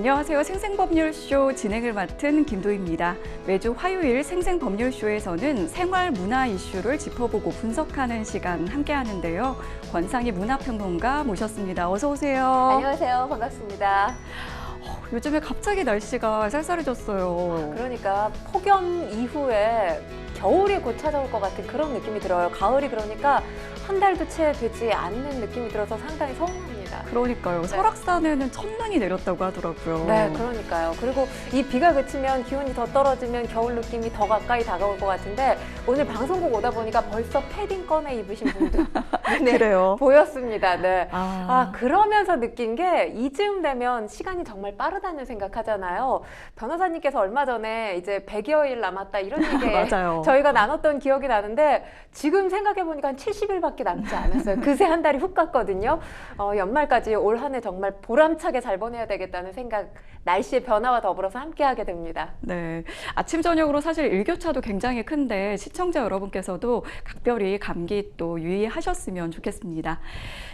안녕하세요. 생생법률쇼 진행을 맡은 김도희입니다. 매주 화요일 생생법률쇼에서는 생활 문화 이슈를 짚어보고 분석하는 시간 함께 하는데요. 권상희 문화평론가 모셨습니다. 어서 오세요. 안녕하세요. 반갑습니다. 요즘에 갑자기 날씨가 쌀쌀해졌어요. 그러니까 폭염 이후에 겨울이 곧 찾아올 것 같은 그런 느낌이 들어요. 가을이 그러니까 한 달도 채 되지 않는 느낌이 들어서 상당히 서운합니다. 그러니까요. 네. 설악산에는 첫눈이 내렸다고 하더라고요. 네, 그러니까요. 그리고 이 비가 그치면 기온이 더 떨어지면 겨울 느낌이 더 가까이 다가올 것 같은데 오늘 방송국 오다 보니까 벌써 패딩 꺼내 입으신 분들 네, 그래요. 보였습니다. 네. 그러면서 느낀 게 이쯤 되면 시간이 정말 빠르다는 생각하잖아요. 변호사님께서 얼마 전에 이제 100여일 남았다 이런 얘기에 맞아요. 저희가 나눴던 기억이 나는데 지금 생각해보니까 한 70일밖에 남지 않았어요. 그새 한 달이 훅 갔거든요. 연말까지 올 한 해 정말 보람차게 잘 보내야 되겠다는 생각, 날씨의 변화와 더불어서 함께하게 됩니다. 네, 아침 저녁으로 사실 일교차도 굉장히 큰데 시청자 여러분께서도 각별히 감기 또 유의하셨으면 좋겠습니다.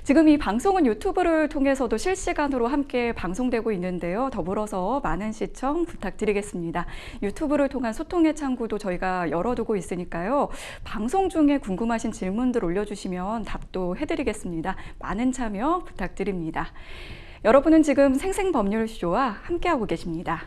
지금 이 방송은 유튜브를 통해서도 실시간으로 함께 방송되고 있는데요. 더불어서 많은 시청 부탁드리겠습니다. 유튜브를 통한 소통의 창구도 저희가 열어두고 있으니까요. 방송 중에 궁금하신 질문들 올려주시면 답도 해드리겠습니다. 많은 참여 부탁드립니다. 여러분은 지금 생생법률쇼와 함께하고 계십니다.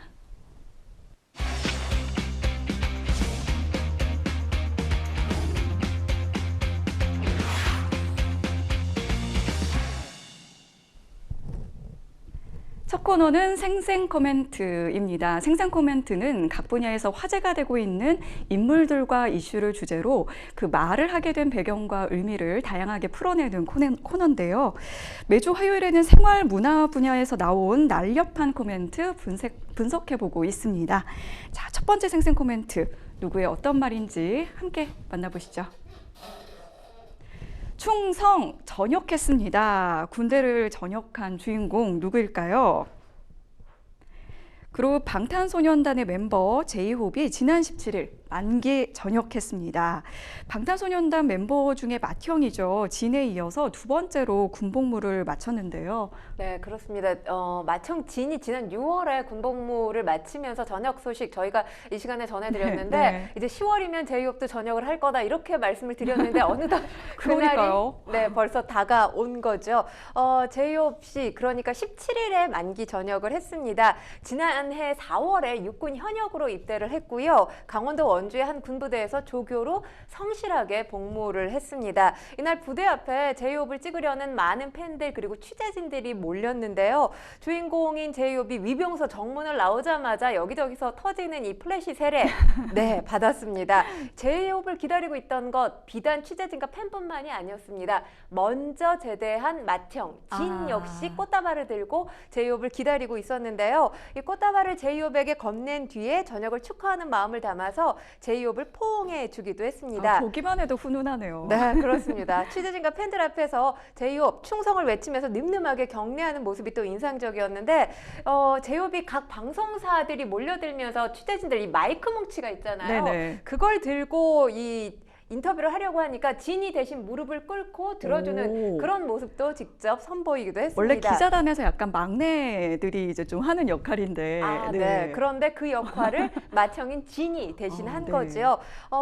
첫 코너는 생생 코멘트입니다. 생생 코멘트는 각 분야에서 화제가 되고 있는 인물들과 이슈를 주제로 그 말을 하게 된 배경과 의미를 다양하게 풀어내는 코너인데요. 매주 화요일에는 생활 문화 분야에서 나온 날렵한 코멘트 분석해보고 있습니다. 자, 첫 번째 생생 코멘트, 누구의 어떤 말인지 함께 만나보시죠. 충성 전역했습니다. 군대를 전역한 주인공 누구일까요? 그룹 방탄소년단의 멤버 제이홉이 지난 17일 만기 전역했습니다. 방탄소년단 멤버 중에 맏형이죠. 진에 이어서 두 번째로 군복무를 마쳤는데요. 네, 그렇습니다. 맏형 진이 지난 6월에 군복무를 마치면서 전역 소식 저희가 이 시간에 전해드렸는데 네. 이제 10월이면 제이홉도 전역을 할 거다 이렇게 말씀을 드렸는데 어느덧 그러니까요. 그날이 벌써 다가온 거죠. 제이홉 씨 그러니까 17일에 만기 전역을 했습니다. 지난해 4월에 육군 현역으로 입대를 했고요. 강원도 원주의 한 군부대에서 조교로 성실하게 복무를 했습니다. 이날 부대 앞에 제이홉을 찍으려는 많은 팬들 그리고 취재진들이 몰렸는데요. 주인공인 제이홉이 위병소 정문을 나오자마자 여기저기서 터지는 이 플래시 세례 네, 받았습니다. 제이홉을 기다리고 있던 것 비단 취재진과 팬뿐만이 아니었습니다. 먼저 제대한 맏형 진 역시 꽃다발을 들고 제이홉을 기다리고 있었는데요. 이 꽃다발을 제이홉에게 건넨 뒤에 전역을 축하하는 마음을 담아서 제이홉을 포옹해 주기도 했습니다. 보기만 해도 훈훈하네요. 네, 그렇습니다. 취재진과 팬들 앞에서 제이홉 충성을 외치면서 늠름하게 격려하는 모습이 또 인상적이었는데 제이홉이 각 방송사들이 몰려들면서 취재진들 이 마이크 뭉치가 있잖아요. 네네. 그걸 들고 이 인터뷰를 하려고 하니까 진이 대신 무릎을 꿇고 들어주는 그런 모습도 직접 선보이기도 했습니다. 원래 기자단에서 약간 막내들이 이제 좀 하는 역할인데. 네. 그런데 그 역할을 맏형인 진이 대신한 거죠.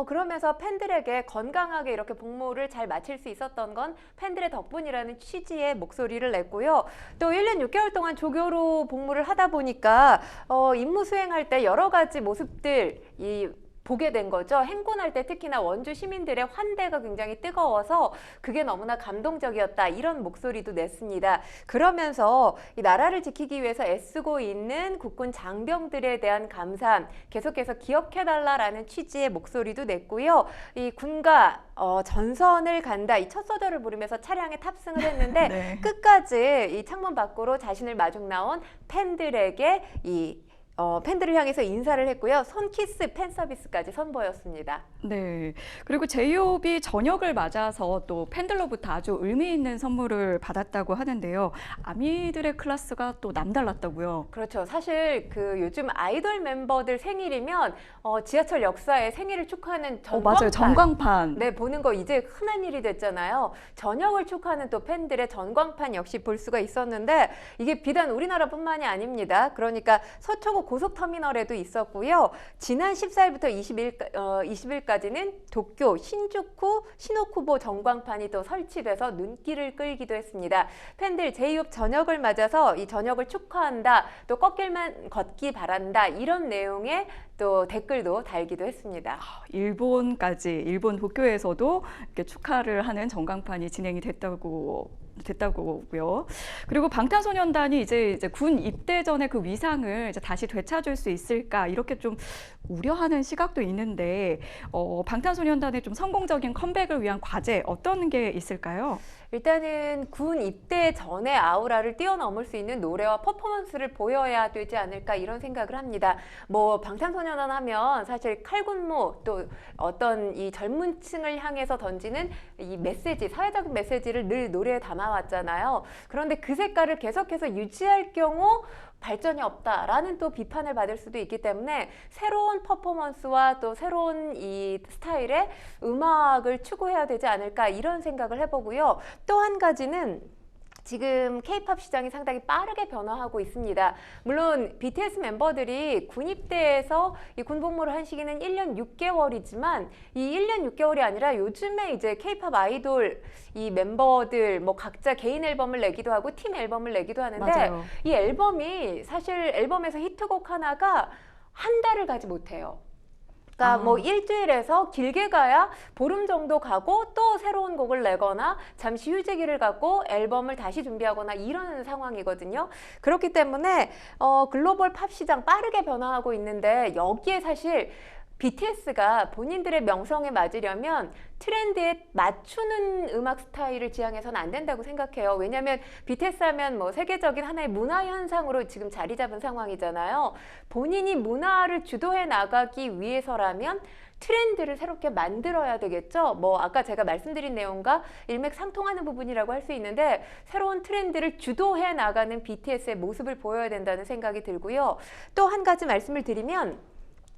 그러면서 팬들에게 건강하게 이렇게 복무를 잘 마칠 수 있었던 건 팬들의 덕분이라는 취지의 목소리를 냈고요. 또 1년 6개월 동안 조교로 복무를 하다 보니까 임무 수행할 때 여러 가지 모습들 보게 된 거죠. 행군할 때 특히나 원주 시민들의 환대가 굉장히 뜨거워서 그게 너무나 감동적이었다. 이런 목소리도 냈습니다. 그러면서 이 나라를 지키기 위해서 애쓰고 있는 국군 장병들에 대한 감사함 계속해서 기억해달라라는 취지의 목소리도 냈고요. 이 군가 전선을 간다. 이 첫 소절을 부르면서 차량에 탑승을 했는데 네. 끝까지 이 창문 밖으로 자신을 마중 나온 팬들에게 팬들을 향해서 인사를 했고요. 손키스 팬 서비스까지 선보였습니다. 네. 그리고 제이홉이 저녁을 맞아서 또 팬들로부터 아주 의미 있는 선물을 받았다고 하는데요. 아미들의 클래스가 또 남달랐다고요. 그렇죠. 사실 그 요즘 아이돌 멤버들 생일이면 지하철 역사에 생일을 축하하는 맞아요. 전광판. 전광판. 네, 보는 거 이제 흔한 일이 됐잖아요. 저녁을 축하하는 또 팬들의 전광판 역시 볼 수가 있었는데 이게 비단 우리나라뿐만이 아닙니다. 그러니까 서초구 고속터미널에도 있었고요. 지난 14일부터 20일까지는 도쿄 신주쿠 시노쿠보 전광판이 또 설치돼서 눈길을 끌기도 했습니다. 팬들 제이홉 저녁을 맞아서 이 저녁을 축하한다, 또 꺾길만 걷기 바란다 이런 내용의 또 댓글도 달기도 했습니다. 일본 도쿄에서도 이렇게 축하를 하는 전광판이 진행이 됐다고요. 그리고 방탄소년단이 이제 군 입대 전에 그 위상을 이제 다시 되찾을 수 있을까 이렇게 좀 우려하는 시각도 있는데 방탄소년단의 좀 성공적인 컴백을 위한 과제 어떤 게 있을까요? 일단은 군 입대 전에 아우라를 뛰어넘을 수 있는 노래와 퍼포먼스를 보여야 되지 않을까 이런 생각을 합니다. 뭐 방탄소년단 하면 사실 칼군무 또 어떤 이 젊은 층을 향해서 던지는 이 메시지, 사회적인 메시지를 늘 노래에 담아왔잖아요. 그런데 그 색깔을 계속해서 유지할 경우 발전이 없다라는 또 비판을 받을 수도 있기 때문에 새로운 퍼포먼스와 또 새로운 이 스타일의 음악을 추구해야 되지 않을까 이런 생각을 해보고요. 또 한 가지는 지금 K-팝 시장이 상당히 빠르게 변화하고 있습니다. 물론 BTS 멤버들이 군 입대에서 이 군복무를 한 시기는 1년 6개월이지만 이 1년 6개월이 아니라 요즘에 이제 K-팝 아이돌 이 멤버들 뭐 각자 개인 앨범을 내기도 하고 팀 앨범을 내기도 하는데 맞아요. 이 앨범이 사실 앨범에서 히트곡 하나가 한 달을 가지 못해요. 그러니까 뭐 일주일에서 길게 가야 보름 정도 가고 또 새로운 곡을 내거나 잠시 휴지기를 갖고 앨범을 다시 준비하거나 이런 상황이거든요. 그렇기 때문에 글로벌 팝 시장 빠르게 변화하고 있는데 여기에 사실 BTS가 본인들의 명성에 맞으려면 트렌드에 맞추는 음악 스타일을 지향해서는 안 된다고 생각해요. 왜냐하면 BTS 하면 뭐 세계적인 하나의 문화 현상으로 지금 자리 잡은 상황이잖아요. 본인이 문화를 주도해 나가기 위해서라면 트렌드를 새롭게 만들어야 되겠죠. 뭐 아까 제가 말씀드린 내용과 일맥상통하는 부분이라고 할 수 있는데 새로운 트렌드를 주도해 나가는 BTS의 모습을 보여야 된다는 생각이 들고요. 또 한 가지 말씀을 드리면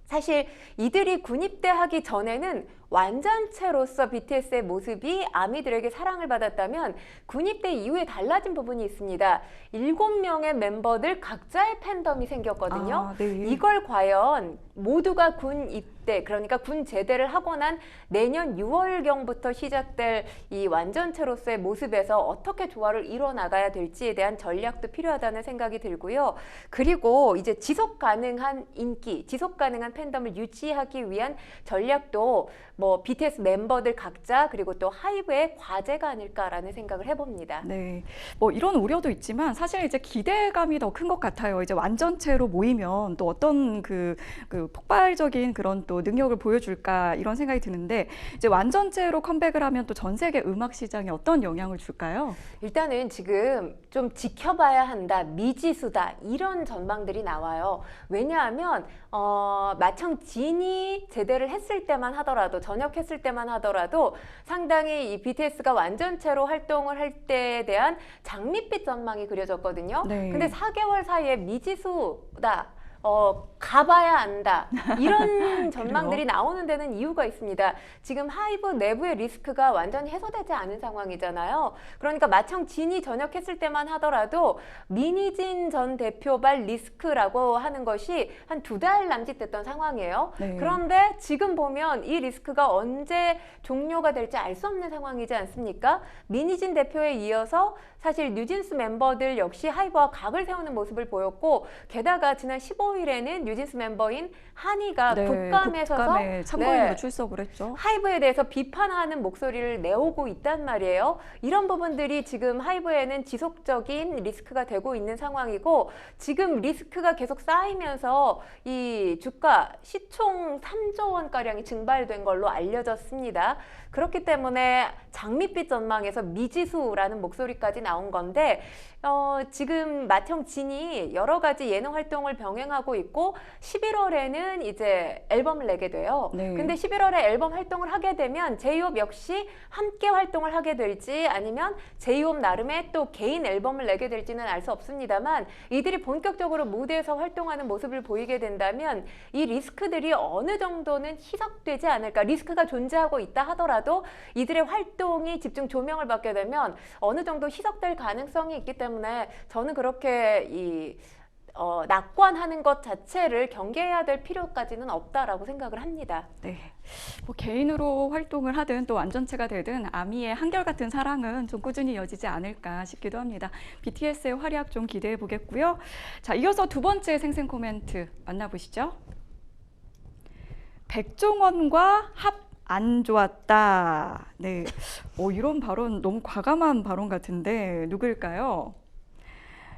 사실 이들이 군입대하기 전에는 완전체로서 BTS의 모습이 아미들에게 사랑을 받았다면 군입대 이후에 달라진 부분이 있습니다. 7명의 멤버들 각자의 팬덤이 생겼거든요. 네. 이걸 과연 모두가 군 입대, 그러니까 군 제대를 하고 난 내년 6월경부터 시작될 이 완전체로서의 모습에서 어떻게 조화를 이뤄나가야 될지에 대한 전략도 필요하다는 생각이 들고요. 그리고 이제 지속 가능한 인기, 지속 가능한 팬덤을 유지하기 위한 전략도 뭐 BTS 멤버들 각자 그리고 또 하이브의 과제가 아닐까라는 생각을 해봅니다. 네, 뭐 이런 우려도 있지만 사실 이제 기대감이 더 큰 것 같아요. 이제 완전체로 모이면 또 어떤 그 폭발적인 그런 또 능력을 보여줄까 이런 생각이 드는데 이제 완전체로 컴백을 하면 또 전 세계 음악 시장에 어떤 영향을 줄까요? 일단은 지금 좀 지켜봐야 한다, 미지수다 이런 전망들이 나와요. 왜냐하면 마청 진이 제대를 했을 때만 하더라도 전역했을 때만 하더라도 상당히 이 BTS가 완전체로 활동을 할 때에 대한 장밋빛 전망이 그려졌거든요. 네. 근데 4개월 사이에 미지수다. 가봐야 안다. 이런 전망들이 나오는 데는 이유가 있습니다. 지금 하이브 내부의 리스크가 완전히 해소되지 않은 상황이잖아요. 그러니까 마청 진이 전역했을 때만 하더라도 민희진 전 대표발 리스크라고 하는 것이 한 2달 남짓됐던 상황이에요. 네. 그런데 지금 보면 이 리스크가 언제 종료가 될지 알 수 없는 상황이지 않습니까? 민희진 대표에 이어서 사실 뉴진스 멤버들 역시 하이브와 각을 세우는 모습을 보였고 게다가 지난 15일에는 뉴진스 멤버인 한이가 국감에 서서 국감에 참고인으로 출석을 했죠. 하이브에 대해서 비판하는 목소리를 내오고 있단 말이에요. 이런 부분들이 지금 하이브에는 지속적인 리스크가 되고 있는 상황이고 지금 리스크가 계속 쌓이면서 이 주가 시총 3조 원가량이 증발된 걸로 알려졌습니다. 그렇기 때문에 장밋빛 전망에서 미지수라는 목소리까지 나온 건데 지금 맏형 진이 여러 가지 예능 활동을 병행하고 있고 11월에는 이제 앨범을 내게 돼요. 네. 근데 11월에 앨범 활동을 하게 되면 제이홉 역시 함께 활동을 하게 될지 아니면 제이홉 나름의 또 개인 앨범을 내게 될지는 알 수 없습니다만 이들이 본격적으로 무대에서 활동하는 모습을 보이게 된다면 이 리스크들이 어느 정도는 희석되지 않을까. 리스크가 존재하고 있다 하더라도 이들의 활동이 집중 조명을 받게 되면 어느 정도 희석될 가능성이 있기 때문에 저는 그렇게 낙관하는 것 자체를 경계해야 될 필요까지는 없다라고 생각을 합니다. 네. 뭐 개인으로 활동을 하든 또 완전체가 되든 아미의 한결같은 사랑은 좀 꾸준히 이어지지 않을까 싶기도 합니다. BTS의 활약 좀 기대해 보겠고요. 자, 이어서 두 번째 생생 코멘트 만나보시죠. 백종원과 합 안 좋았다. 네. 이런 발언 너무 과감한 발언 같은데 누구일까요?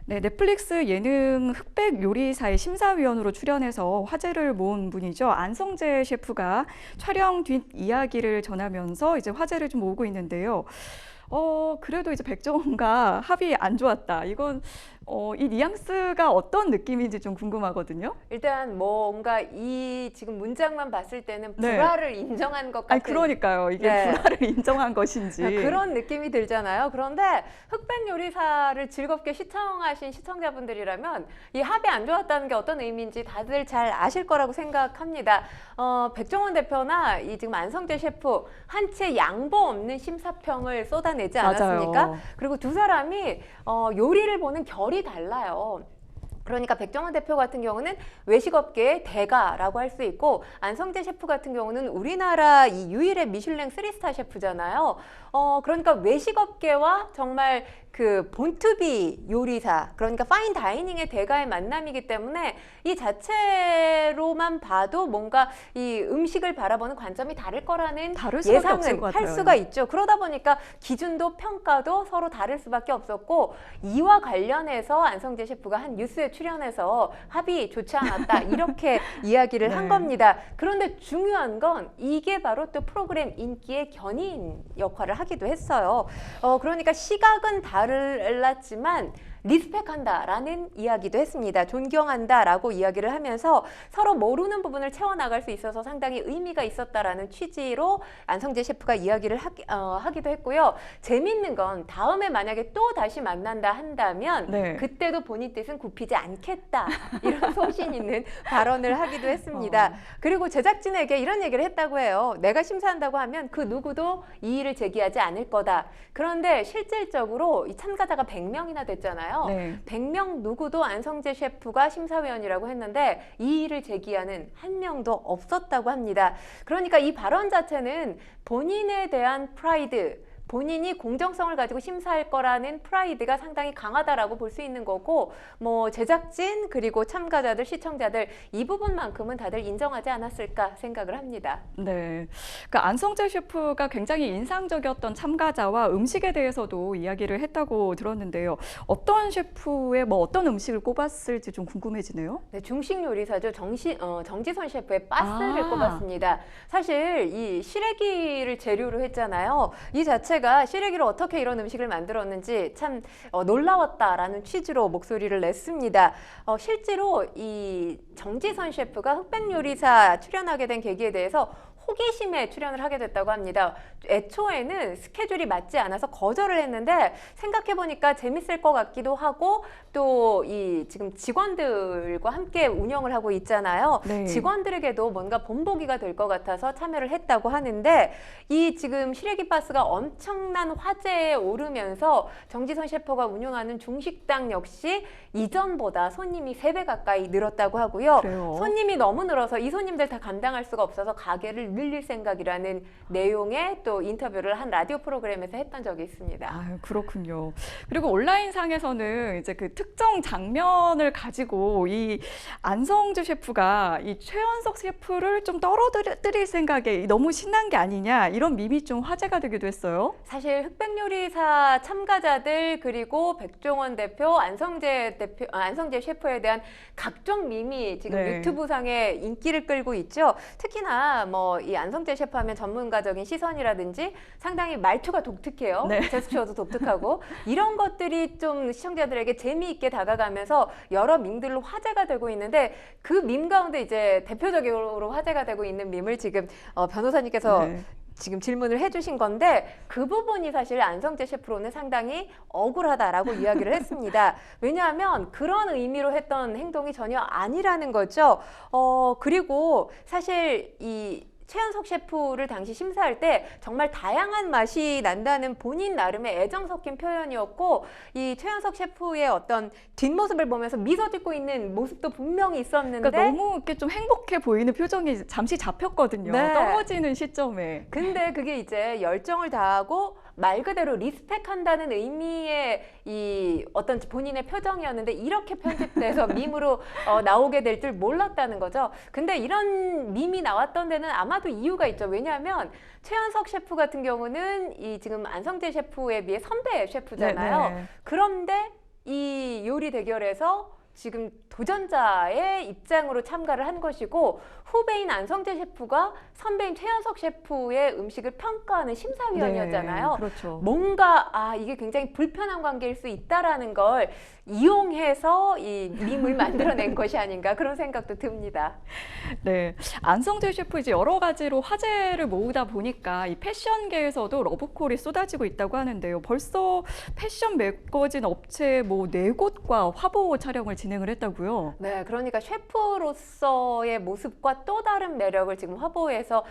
네, 넷플릭스 예능 흑백 요리사의 심사위원으로 출연해서 화제를 모은 분이죠. 안성재 셰프가 촬영 뒷 이야기를 전하면서 이제 화제를 좀 모으고 있는데요. 그래도 이제 백종원과 합이 안 좋았다. 이건 이 뉘앙스가 어떤 느낌인지 좀 궁금하거든요. 일단 뭔가 이 지금 문장만 봤을 때는 네. 불화를 인정한 것 같은. 아니 그러니까요. 이게 네. 불화를 인정한 것인지. 그런 느낌이 들잖아요. 그런데 흑백 요리사를 즐겁게 시청하신 시청자분들이라면 이 합이 안 좋았다는 게 어떤 의미인지 다들 잘 아실 거라고 생각합니다. 백종원 대표나 이 지금 안성재 셰프 한 채 양보 없는 심사평을 쏟아내지 않았습니까? 맞아요. 그리고 두 사람이 요리를 보는 결이 달라요. 그러니까 백종원 대표 같은 경우는 외식업계의 대가라고 할 수 있고 안성재 셰프 같은 경우는 우리나라 이 유일의 미슐랭 3스타 셰프잖아요. 그러니까 외식업계와 정말 그 본투비 요리사, 그러니까 파인 다이닝의 대가의 만남이기 때문에 이 자체로만 봐도 뭔가 이 음식을 바라보는 관점이 다를 거라는 다를 수밖에 없을 예상은 것 할 같아요. 수가 있죠. 그러다 보니까 기준도 평가도 서로 다를 수밖에 없었고 이와 관련해서 안성재 셰프가 한 뉴스에 출연해서 합이 좋지 않았다 이렇게 이야기를 네. 한 겁니다. 그런데 중요한 건 이게 바로 또 프로그램 인기의 견인 역할을 하기도 했어요. 그러니까 시각은 달랐지만 리스펙한다라는 이야기도 했습니다. 존경한다라고 이야기를 하면서 서로 모르는 부분을 채워나갈 수 있어서 상당히 의미가 있었다라는 취지로 안성재 셰프가 이야기를 하기도 했고요. 재밌는 건 다음에 만약에 또 다시 만난다 한다면 네. 그때도 본인 뜻은 굽히지 않겠다 이런 소신 있는 발언을 하기도 했습니다. 그리고 제작진에게 이런 얘기를 했다고 해요. 내가 심사한다고 하면 그 누구도 이의를 제기하지 않을 거다. 그런데 실질적으로 이 참가자가 100명이나 됐잖아요. 네. 100명 누구도 안성재 셰프가 심사위원이라고 했는데 이의를 제기하는 한 명도 없었다고 합니다. 그러니까 이 발언 자체는 본인에 대한 프라이드, 본인이 공정성을 가지고 심사할 거라는 프라이드가 상당히 강하다라고 볼 수 있는 거고 뭐 제작진 그리고 참가자들, 시청자들 이 부분만큼은 다들 인정하지 않았을까 생각을 합니다. 네, 그 안성재 셰프가 굉장히 인상적이었던 참가자와 음식에 대해서도 이야기를 했다고 들었는데요. 어떤 셰프의 어떤 음식을 꼽았을지 좀 궁금해지네요. 네, 중식 요리사죠. 정지선 셰프의 빠스를 아. 꼽았습니다. 사실 이 시래기를 재료로 했잖아요. 이 자체가 시래기로 어떻게 이런 음식을 만들었는지 참 놀라웠다라는 취지로 목소리를 냈습니다. 실제로 이 정지선 셰프가 흑백 요리사 출연하게 된 계기에 대해서 호기심에 출연을 하게 됐다고 합니다. 애초에는 스케줄이 맞지 않아서 거절을 했는데 생각해보니까 재밌을 것 같기도 하고 또 이 지금 직원들과 함께 운영을 하고 있잖아요. 네. 직원들에게도 뭔가 본보기가 될 것 같아서 참여를 했다고 하는데 이 지금 시래기바스가 엄청난 화제에 오르면서 정지선 셰프가 운영하는 중식당 역시 이전보다 손님이 3배 가까이 늘었다고 하고요. 그래요? 손님이 너무 늘어서 이 손님들 다 감당할 수가 없어서 가게를 늘릴 생각이라는 내용의 또 인터뷰를 한 라디오 프로그램에서 했던 적이 있습니다. 아, 그렇군요. 그리고 온라인상에서는 이제 그 특정 장면을 가지고 이 안성재 셰프가 이 최연석 셰프를 좀 떨어뜨릴 생각에 너무 신난 게 아니냐 이런 밈이 좀 화제가 되기도 했어요. 사실 흑백 요리사 참가자들 그리고 백종원 대표, 안성재 셰프에 대한 각종 밈이 지금 네. 유튜브상에 인기를 끌고 있죠. 특히나 뭐 이 안성재 셰프 하면 전문가적인 시선이라든지 상당히 말투가 독특해요. 네. 제스처도 독특하고 이런 것들이 좀 시청자들에게 재미있게 다가가면서 여러 밈들로 화제가 되고 있는데 그 밈 가운데 이제 대표적으로 화제가 되고 있는 밈을 지금 변호사님께서 네. 지금 질문을 해주신 건데 그 부분이 사실 안성재 셰프로는 상당히 억울하다라고 이야기를 했습니다. 왜냐하면 그런 의미로 했던 행동이 전혀 아니라는 거죠. 그리고 사실 이 최연석 셰프를 당시 심사할 때 정말 다양한 맛이 난다는 본인 나름의 애정 섞인 표현이었고 이 최연석 셰프의 어떤 뒷모습을 보면서 미소 짓고 있는 모습도 분명히 있었는데 그러니까 너무 이렇게 좀 행복해 보이는 표정이 잠시 잡혔거든요. 네. 떨어지는 시점에. 근데 그게 이제 열정을 다하고 말 그대로 리스펙한다는 의미의 이 어떤 본인의 표정이었는데 이렇게 편집돼서 밈으로 나오게 될 줄 몰랐다는 거죠. 근데 이런 밈이 나왔던 데는 아마도 이유가 있죠. 왜냐하면 최연석 셰프 같은 경우는 이 지금 안성재 셰프에 비해 선배 셰프잖아요. 네. 그런데 이 요리 대결에서 지금 도전자의 입장으로 참가를 한 것이고 후배인 안성재 셰프가 선배인 최연석 셰프의 음식을 평가하는 심사위원이었잖아요. 네, 그렇죠. 뭔가 이게 굉장히 불편한 관계일 수 있다라는 걸 이용해서 이 밈을 만들어낸 것이 아닌가 그런 생각도 듭니다. 네, 안성재 셰프 이제 여러 가지로 화제를 모으다 보니까 이 패션계에서도 러브콜이 쏟아지고 있다고 하는데요. 벌써 패션 매거진 업체 뭐 4곳과 화보 촬영을 진행을 했다고요. 네, 그러니까 셰프로서의 모습과 또 다른 매력을 지금 화보에서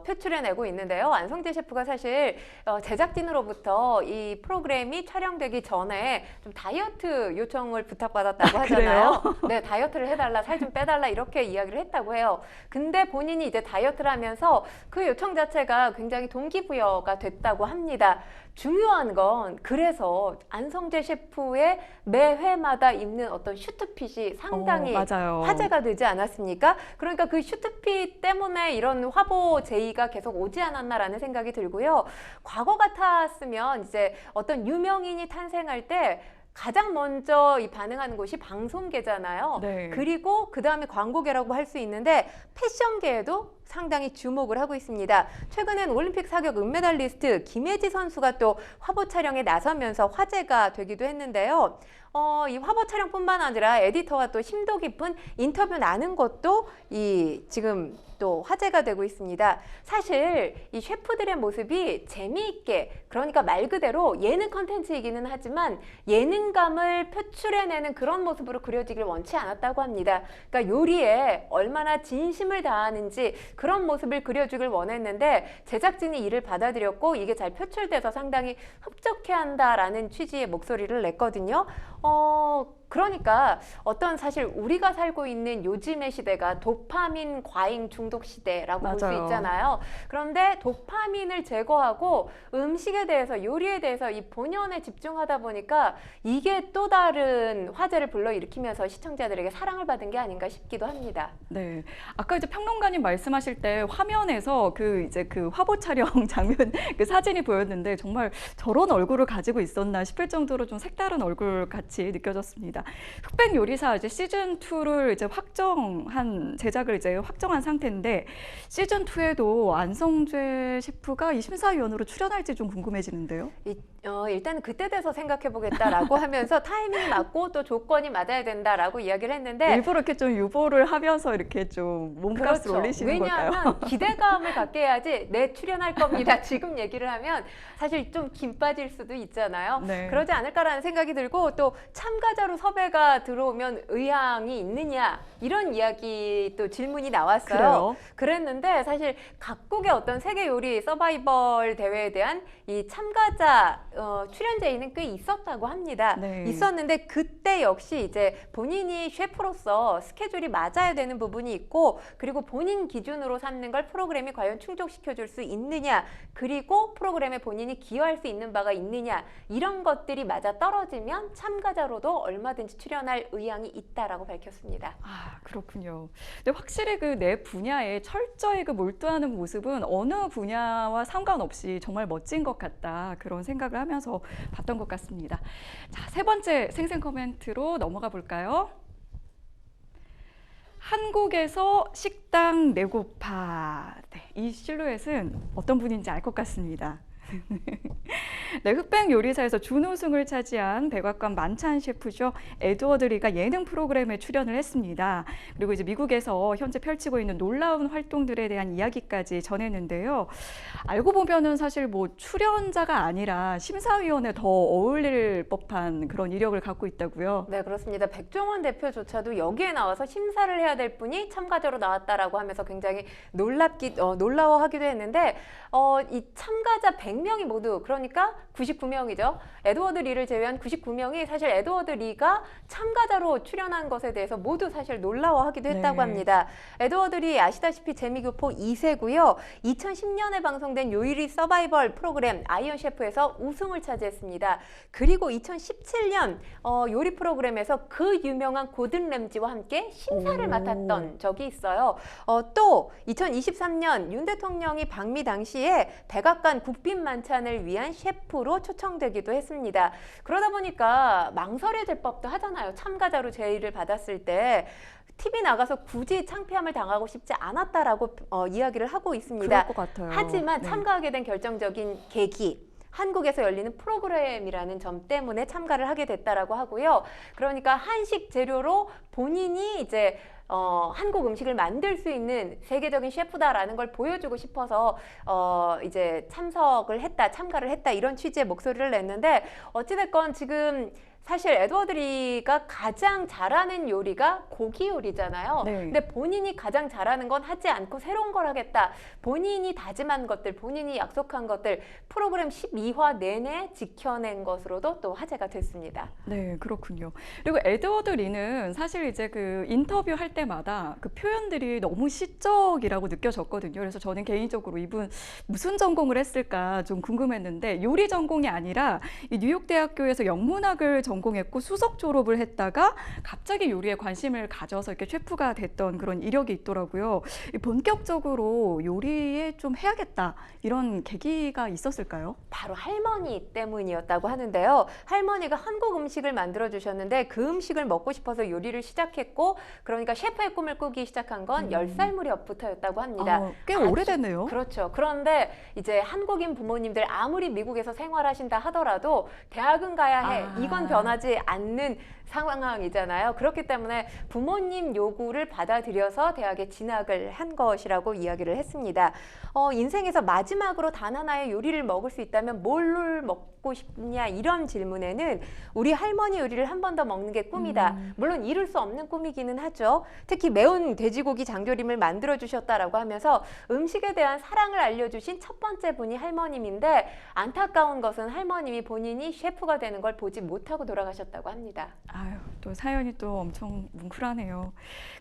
표출해내고 있는데요. 안성재 셰프가 사실 제작진으로부터 이 프로그램이 촬영되기 전에 좀 다이어트 요청을 부탁받았다고 하잖아요. 네, 다이어트를 해달라, 살 좀 빼달라 이렇게 이야기를 했다고 해요. 근데 본인이 이제 다이어트를 하면서 그 요청 자체가 굉장히 동기부여가 됐다고 합니다. 중요한 건 그래서 안성재 셰프의 매 회마다 입는 어떤 슈트핏이 상당히 맞아요. 화제가 되지 않았습니까? 그러니까 그 슈트핏 때문에 이런 화보 제의가 계속 오지 않았나라는 생각이 들고요. 과거 같았으면 이제 어떤 유명인이 탄생할 때 가장 먼저 이 반응하는 곳이 방송계잖아요. 네. 그리고 그 다음에 광고계라고 할 수 있는데 패션계에도 상당히 주목을 하고 있습니다. 최근엔 올림픽 사격 은메달리스트 김혜지 선수가 또 화보 촬영에 나서면서 화제가 되기도 했는데요. 이 화보 촬영뿐만 아니라 에디터와 또 심도 깊은 인터뷰 나눈 것도 이 지금 또 화제가 되고 있습니다. 사실 이 셰프들의 모습이 재미있게 그러니까 말 그대로 예능 컨텐츠이기는 하지만 예능감을 표출해내는 그런 모습으로 그려지길 원치 않았다고 합니다. 그러니까 요리에 얼마나 진심을 다하는지 그런 모습을 그려주길 원했는데 제작진이 이를 받아들였고 이게 잘 표출돼서 상당히 흡족해한다라는 취지의 목소리를 냈거든요. 그러니까 어떤 사실 우리가 살고 있는 요즘의 시대가 도파민 과잉 중독 시대라고 볼 수 맞아요. 있잖아요. 그런데 도파민을 제거하고 음식에 대해서 요리에 대해서 이 본연에 집중하다 보니까 이게 또 다른 화제를 불러일으키면서 시청자들에게 사랑을 받은 게 아닌가 싶기도 합니다. 네, 아까 이제 평론가님 말씀하실 때 화면에서 그 화보 촬영 장면 그 사진이 보였는데 정말 저런 얼굴을 가지고 있었나 싶을 정도로 좀 색다른 얼굴 같이 느껴졌습니다. 흑백 요리사 이제 시즌 2를 이제 제작을 이제 확정한 상태인데 시즌 2에도 안성재 셰프가 이 심사위원으로 출연할지 좀 궁금해지는데요. 일단 그때 돼서 생각해 보겠다라고 하면서 타이밍이 맞고 또 조건이 맞아야 된다라고 이야기를 했는데 일부러 이렇게 좀 유보를 하면서 이렇게 좀 몸값을 그렇죠. 올리시는 걸까요? 왜냐하면 기대감을 갖게 해야지 네 출연할 겁니다. 지금 얘기를 하면 사실 좀 김 빠질 수도 있잖아요. 네. 그러지 않을까라는 생각이 들고 또 참가자로 섭외가 들어오면 의향이 있느냐 이런 이야기 또 질문이 나왔어요. 그래요? 그랬는데 사실 각국의 어떤 세계 요리 서바이벌 대회에 대한 이 참가자 출연 제의는 꽤 있었다고 합니다. 네. 있었는데 그때 역시 이제 본인이 셰프로서 스케줄이 맞아야 되는 부분이 있고 그리고 본인 기준으로 삼는 걸 프로그램이 과연 충족시켜줄 수 있느냐 그리고 프로그램에 본인이 기여할 수 있는 바가 있느냐 이런 것들이 맞아 떨어지면 참가자로도 얼마든지 출연할 의향이 있다라고 밝혔습니다. 아, 그렇군요. 근데 확실히 그 내 분야에 철저히 몰두하는 모습은 어느 분야와 상관없이 정말 멋진 것 같다. 그런 생각을 하면서 봤던 것 같습니다. 자, 세 번째 생생 코멘트로 넘어가 볼까요? 한국에서 식당 내고파. 네, 이 실루엣은 어떤 분인지 알 것 같습니다. 네, 흑백 요리사에서 준우승을 차지한 백악관 만찬 셰프죠. 에드워드 리가 예능 프로그램에 출연을 했습니다. 그리고 이제 미국에서 현재 펼치고 있는 놀라운 활동들에 대한 이야기까지 전했는데요. 알고 보면은 사실 뭐 출연자가 아니라 심사위원에 더 어울릴 법한 그런 이력을 갖고 있다고요. 네, 그렇습니다. 백종원 대표조차도 여기에 나와서 심사를 해야 될 분이 참가자로 나왔다라고 하면서 굉장히 놀라워하기도 했는데 이 참가자 100명이 모두 그러니까 99명이죠. 에드워드 리를 제외한 99명이 사실 에드워드 리가 참가자로 출연한 것에 대해서 모두 사실 놀라워하기도 했다고 네. 합니다. 에드워드 리 아시다시피 재미교포 2세고요. 2010년에 방송된 요리 서바이벌 프로그램 아이언 셰프에서 우승을 차지했습니다. 그리고 2017년 요리 프로그램에서 그 유명한 고든 램지와 함께 심사를 맡았던 적이 있어요. 또 2023년 윤 대통령이 방미 당시에 백악관 국빈 만찬을 위한 셰프로 초청되기도 했습니다. 그러다 보니까 망설여질 법도 하잖아요. 참가자로 제의를 받았을 때 TV 나가서 굳이 창피함을 당하고 싶지 않았다라고 이야기를 하고 있습니다. 그럴 것 같아요. 하지만 네. 참가하게 된 결정적인 계기, 한국에서 열리는 프로그램이라는 점 때문에 참가를 하게 됐다라고 하고요. 그러니까 한식 재료로 본인이 이제 한국 음식을 만들 수 있는 세계적인 셰프다라는 걸 보여주고 싶어서 이제 참가를 했다 이런 취지의 목소리를 냈는데 어찌됐건 지금 사실 에드워드 리가 가장 잘하는 요리가 고기 요리잖아요. 네. 근데 본인이 가장 잘하는 건 하지 않고 새로운 걸 하겠다. 본인이 다짐한 것들, 본인이 약속한 것들 프로그램 12화 내내 지켜낸 것으로도 또 화제가 됐습니다. 네, 그렇군요. 그리고 에드워드 리는 사실 이제 그 인터뷰 할 때마다 그 표현들이 너무 시적이라고 느껴졌거든요. 그래서 저는 개인적으로 이분 무슨 전공을 했을까 좀 궁금했는데 요리 전공이 아니라 이 뉴욕대학교에서 영문학을 전공했고 수석 졸업을 했다가 갑자기 요리에 관심을 가져서 이렇게 셰프가 됐던 그런 이력이 있더라고요. 본격적으로 요리에 좀 해야겠다 이런 계기가 있었을까요? 바로 할머니 때문이었다고 하는데요. 할머니가 한국 음식을 만들어 주셨는데 그 음식을 먹고 싶어서 요리를 시작했고 그러니까 셰프의 꿈을 꾸기 시작한 건 10살 무렵부터였다고 합니다. 꽤 오래됐네요. 그렇죠. 그런데 이제 한국인 부모님들 아무리 미국에서 생활하신다 하더라도 대학은 가야 해. 이건 변하지 않는 상황이잖아요. 그렇기 때문에 부모님 요구를 받아들여서 대학에 진학을 한 것이라고 이야기를 했습니다. 인생에서 마지막으로 단 하나의 요리를 먹을 수 있다면 뭘 먹고 싶냐 이런 질문에는 우리 할머니 요리를 한 번 더 먹는 게 꿈이다. 물론 이룰 수 없는 꿈이기는 하죠. 특히 매운 돼지고기 장조림을 만들어 주셨다라고 하면서 음식에 대한 사랑을 알려주신 첫 번째 분이 할머님인데 안타까운 것은 할머님이 본인이 셰프가 되는 걸 보지 못하고 돌아가셨다고 합니다. 아유, 또 사연이 또 엄청 뭉클하네요.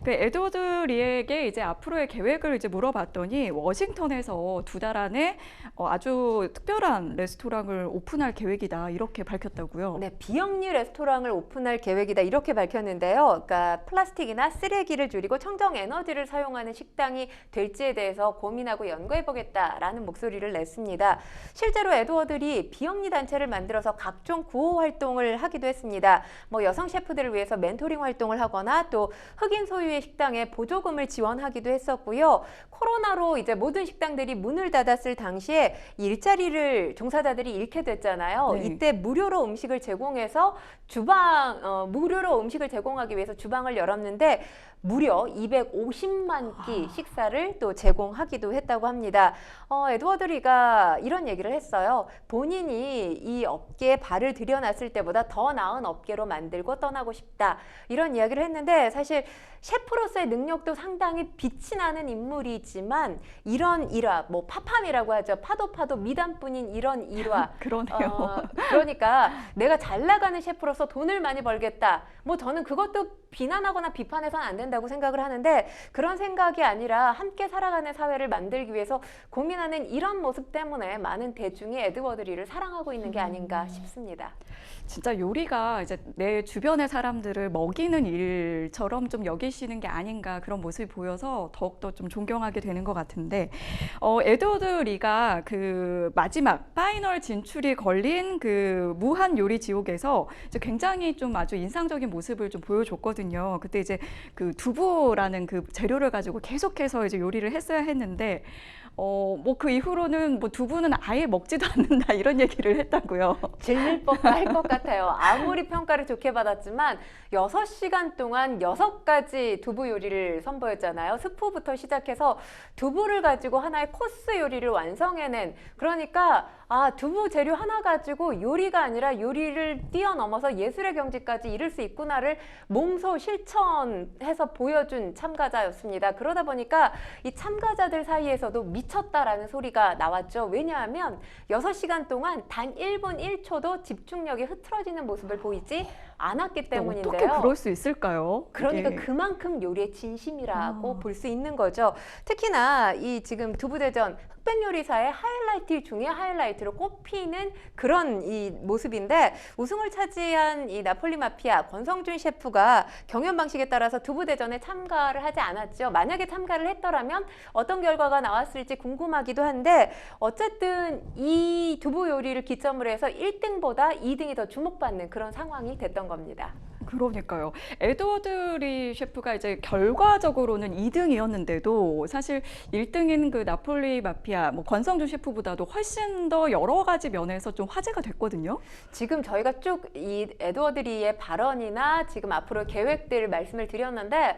그 에드워드 리에게 이제 앞으로의 계획을 이제 물어봤더니 워싱턴에서 2달 안에 아주 특별한 레스토랑을 오픈할 계획이다 이렇게 밝혔다고요. 네, 비영리 레스토랑을 오픈할 계획이다 이렇게 밝혔는데요. 그러니까 플라스틱이나 쓰레기를 줄이고 청정 에너지를 사용하는 식당이 될지에 대해서 고민하고 연구해보겠다라는 목소리를 냈습니다. 실제로 에드워드리 비영리 단체를 만들어서 각종 구호 활동을 하기도 했습니다. 뭐 여성 셰프들을 위해서 멘토링 활동을 하거나 또 흑인 소유의 식당에 보조금을 지원하기도 했었고요. 코로나로 이제 모든 식당들이 문을 닫았을 당시에 일자리를 종사자들이 잃게 됐잖아요. 네. 이때 무료로 음식을 제공해서 무료로 음식을 제공하기 위해서 주방을 열었는데 무려 250만 끼 식사를 또 제공하기도 했다고 합니다. 에드워드 리가 이런 얘기를 했어요. 본인이 이 업계에 발을 들여놨을 때보다 더 나은 업계로 만들고 떠나고 싶다. 이런 이야기를 했는데 사실 셰프로서의 능력도 상당히 빛이 나는 인물이지만 이런 일화, 뭐 파팜이라고 하죠. 파도 미담뿐인 이런 일화. 그러네요. 그러니까 내가 잘 나가는 셰프로서 돈을 많이 벌겠다. 뭐 저는 그것도 비난하거나 비판해서는 안 된다고 생각을 하는데 그런 생각이 아니라 함께 살아가는 사회를 만들기 위해서 고민하는 이런 모습 때문에 많은 대중이 에드워드 리를 사랑하고 있는 게 아닌가 싶습니다. 진짜 요리가 이제 내 주변의 사람 사람들을 먹이는 일처럼 좀 여기시는 게 아닌가 그런 모습이 보여서 더욱더 좀 존경하게 되는 것 같은데 에드워드 리가 그 마지막 파이널 진출이 걸린 그 무한 요리 지옥에서 이제 굉장히 좀 아주 인상적인 모습을 좀 보여줬거든요. 그때 이제 그 두부라는 그 재료를 가지고 계속해서 이제 요리를 했어야 했는데 뭐 그 이후로는 뭐 두부는 아예 먹지도 않는다 이런 얘기를 했다고요. 질릴 법도 할 것 같아요. 아무리 평가를 좋게 받았지만 6시간 동안 6가지 두부 요리를 선보였잖아요. 스프부터 시작해서 두부를 가지고 하나의 코스 요리를 완성해낸, 그러니까 두부 재료 하나 가지고 요리가 아니라 요리를 뛰어넘어서 예술의 경지까지 이룰 수 있구나를 몸소 실천해서 보여준 참가자였습니다. 그러다 보니까 이 참가자들 사이에서도 미쳤다라는 소리가 나왔죠. 왜냐하면 6시간 동안 단 1분 1초도 집중력이 흐트러지는 모습을 보이지 않았기 때문인데요. 어떻게 그럴 수 있을까요? 그러니까 이게. 그만큼 요리의 진심이라고 볼 수 있는 거죠. 특히나 이 지금 두부대전 흑백 요리사의 하이라이트 중에 하이라이트로 꼽히는 그런 이 모습인데, 우승을 차지한 이 나폴리 마피아 권성준 셰프가 경연 방식에 따라서 두부대전에 참가를 하지 않았죠. 만약에 참가를 했더라면 어떤 결과가 나왔을지 궁금하기도 한데, 어쨌든 이 두부 요리를 기점으로 해서 1등보다 2등이 더 주목받는 그런 상황이 됐던 겁니다. 그러니까요. 에드워드 리 셰프가 이제 결과적으로는 2등이었는데도 사실 1등인 그 나폴리 마피아 뭐 권성준 셰프보다도 훨씬 더 여러 가지 면에서 좀 화제가 됐거든요. 지금 저희가 쭉 이 에드워드 리의 발언이나 지금 앞으로 계획들 말씀을 드렸는데,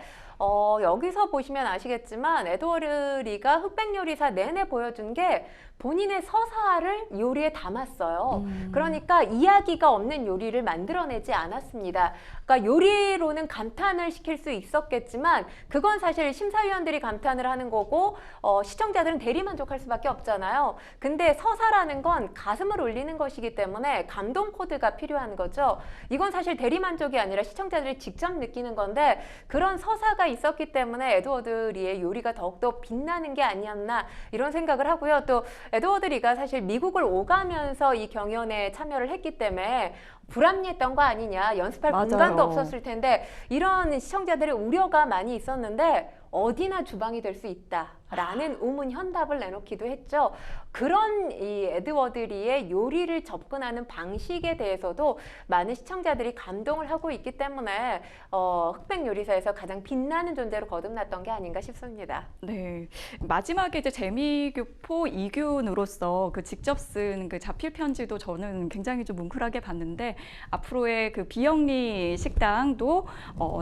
여기서 보시면 아시겠지만 에드워드 리가 흑백 요리사 내내 보여준 게 본인의 서사를 요리에 담았어요. 그러니까 이야기가 없는 요리를 만들어내지 않았습니다. 그러니까 요리로는 감탄을 시킬 수 있었겠지만 그건 사실 심사위원들이 감탄을 하는 거고 시청자들은 대리만족할 수밖에 없잖아요. 근데 서사라는 건 가슴을 울리는 것이기 때문에 감동 코드가 필요한 거죠. 이건 사실 대리만족이 아니라 시청자들이 직접 느끼는 건데, 그런 서사가 있었기 때문에 에드워드 리의 요리가 더욱더 빛나는 게 아니었나 이런 생각을 하고요. 또 에드워드 리가 사실 미국을 오가면서 이 경연에 참여를 했기 때문에 불합리했던 거 아니냐, 연습할 맞아요. 공간도 없었을 텐데, 이런 시청자들의 우려가 많이 있었는데 어디나 주방이 될 수 있다라는 우문현답을 내놓기도 했죠. 그런 이 에드워드 리의 요리를 접근하는 방식에 대해서도 많은 시청자들이 감동을 하고 있기 때문에 흑백 요리사에서 가장 빛나는 존재로 거듭났던 게 아닌가 싶습니다. 네. 마지막에 이제 재미교포 이균으로서 그 직접 쓴 그 자필 편지도 저는 굉장히 좀 뭉클하게 봤는데, 앞으로의 그 비영리 식당도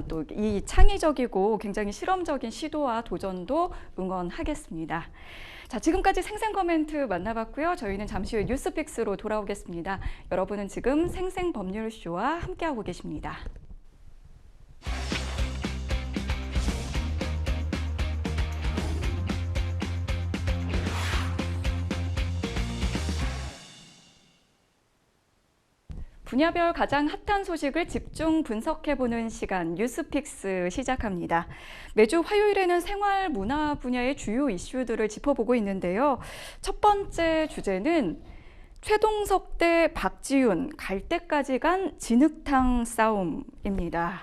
또 이 창의적이고 굉장히 실험적인 시도와 도전도 응원하겠습니다. 자, 지금까지 생생 코멘트 만나봤고요. 저희는 잠시 후에 뉴스픽스로 돌아오겠습니다. 여러분은 지금 생생법률쇼와 함께하고 계십니다. 분야별 가장 핫한 소식을 집중 분석해보는 시간 뉴스픽스 시작합니다. 매주 화요일에는 생활 문화 분야의 주요 이슈들을 짚어보고 있는데요. 첫 번째 주제는 최동석 대 박지훈 갈 때까지 간 진흙탕 싸움입니다.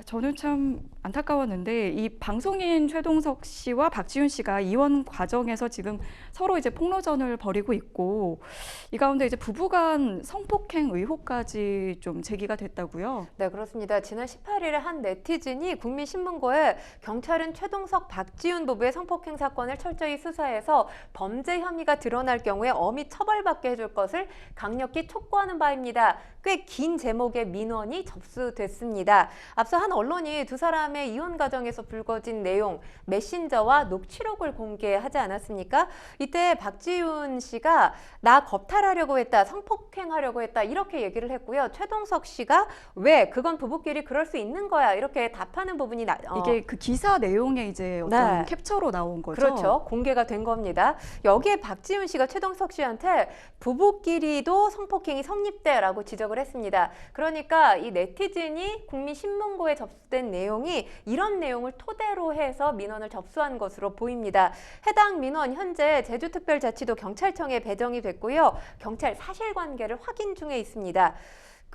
저는 참 안타까웠는데 이 방송인 최동석 씨와 박지훈 씨가 이혼 과정에서 지금 서로 이제 폭로전을 벌이고 있고, 이 가운데 이제 부부간 성폭행 의혹까지 좀 제기가 됐다고요? 네, 그렇습니다. 지난 18일에 한 네티즌이 국민신문고에 경찰은 최동석, 박지훈 부부의 성폭행 사건을 철저히 수사해서 범죄 혐의가 드러날 경우에 엄히 처벌받게 해줄 것을 강력히 촉구하는 바입니다. 꽤 긴 제목의 민원이 접수됐습니다. 앞서 한 언론이 두 사람의 이혼 과정에서 불거진 내용, 메신저와 녹취록을 공개하지 않았습니까? 이때 박지훈 씨가 나 겁탈하려고 했다, 성폭행하려고 했다 이렇게 얘기를 했고요. 최동석 씨가 왜 그건 부부끼리 그럴 수 있는 거야 이렇게 답하는 부분이 이게 그 기사 내용에 이제 어떤 네. 캡처로 나온 거죠? 그렇죠. 공개가 된 겁니다. 여기에 박지훈 씨가 최동석 씨한테 부부끼리도 성폭행이 성립돼라고 지적을 했습니다. 그러니까 이 네티즌이 국민신문고에 접수된 내용이 이런 내용을 토대로 해서 민원을 접수한 것으로 보입니다. 해당 민원 현재 제주특별자치도 경찰청에 배정이 됐고요. 경찰 사실관계를 확인 중에 있습니다.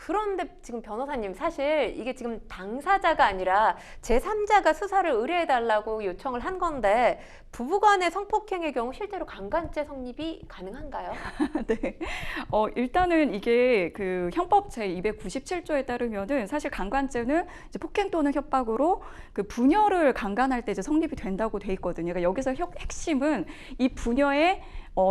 그런데 지금 변호사님, 사실 이게 지금 당사자가 아니라 제3자가 수사를 의뢰해달라고 요청을 한 건데, 부부간의 성폭행의 경우 실제로 강간죄 성립이 가능한가요? 네. 일단은 이게 그 형법 제297조에 따르면은 사실 강간죄는 이제 폭행 또는 협박으로 그 부녀를 강간할 때 이제 성립이 된다고 돼 있거든요. 그러니까 여기서 핵심은 이 부녀의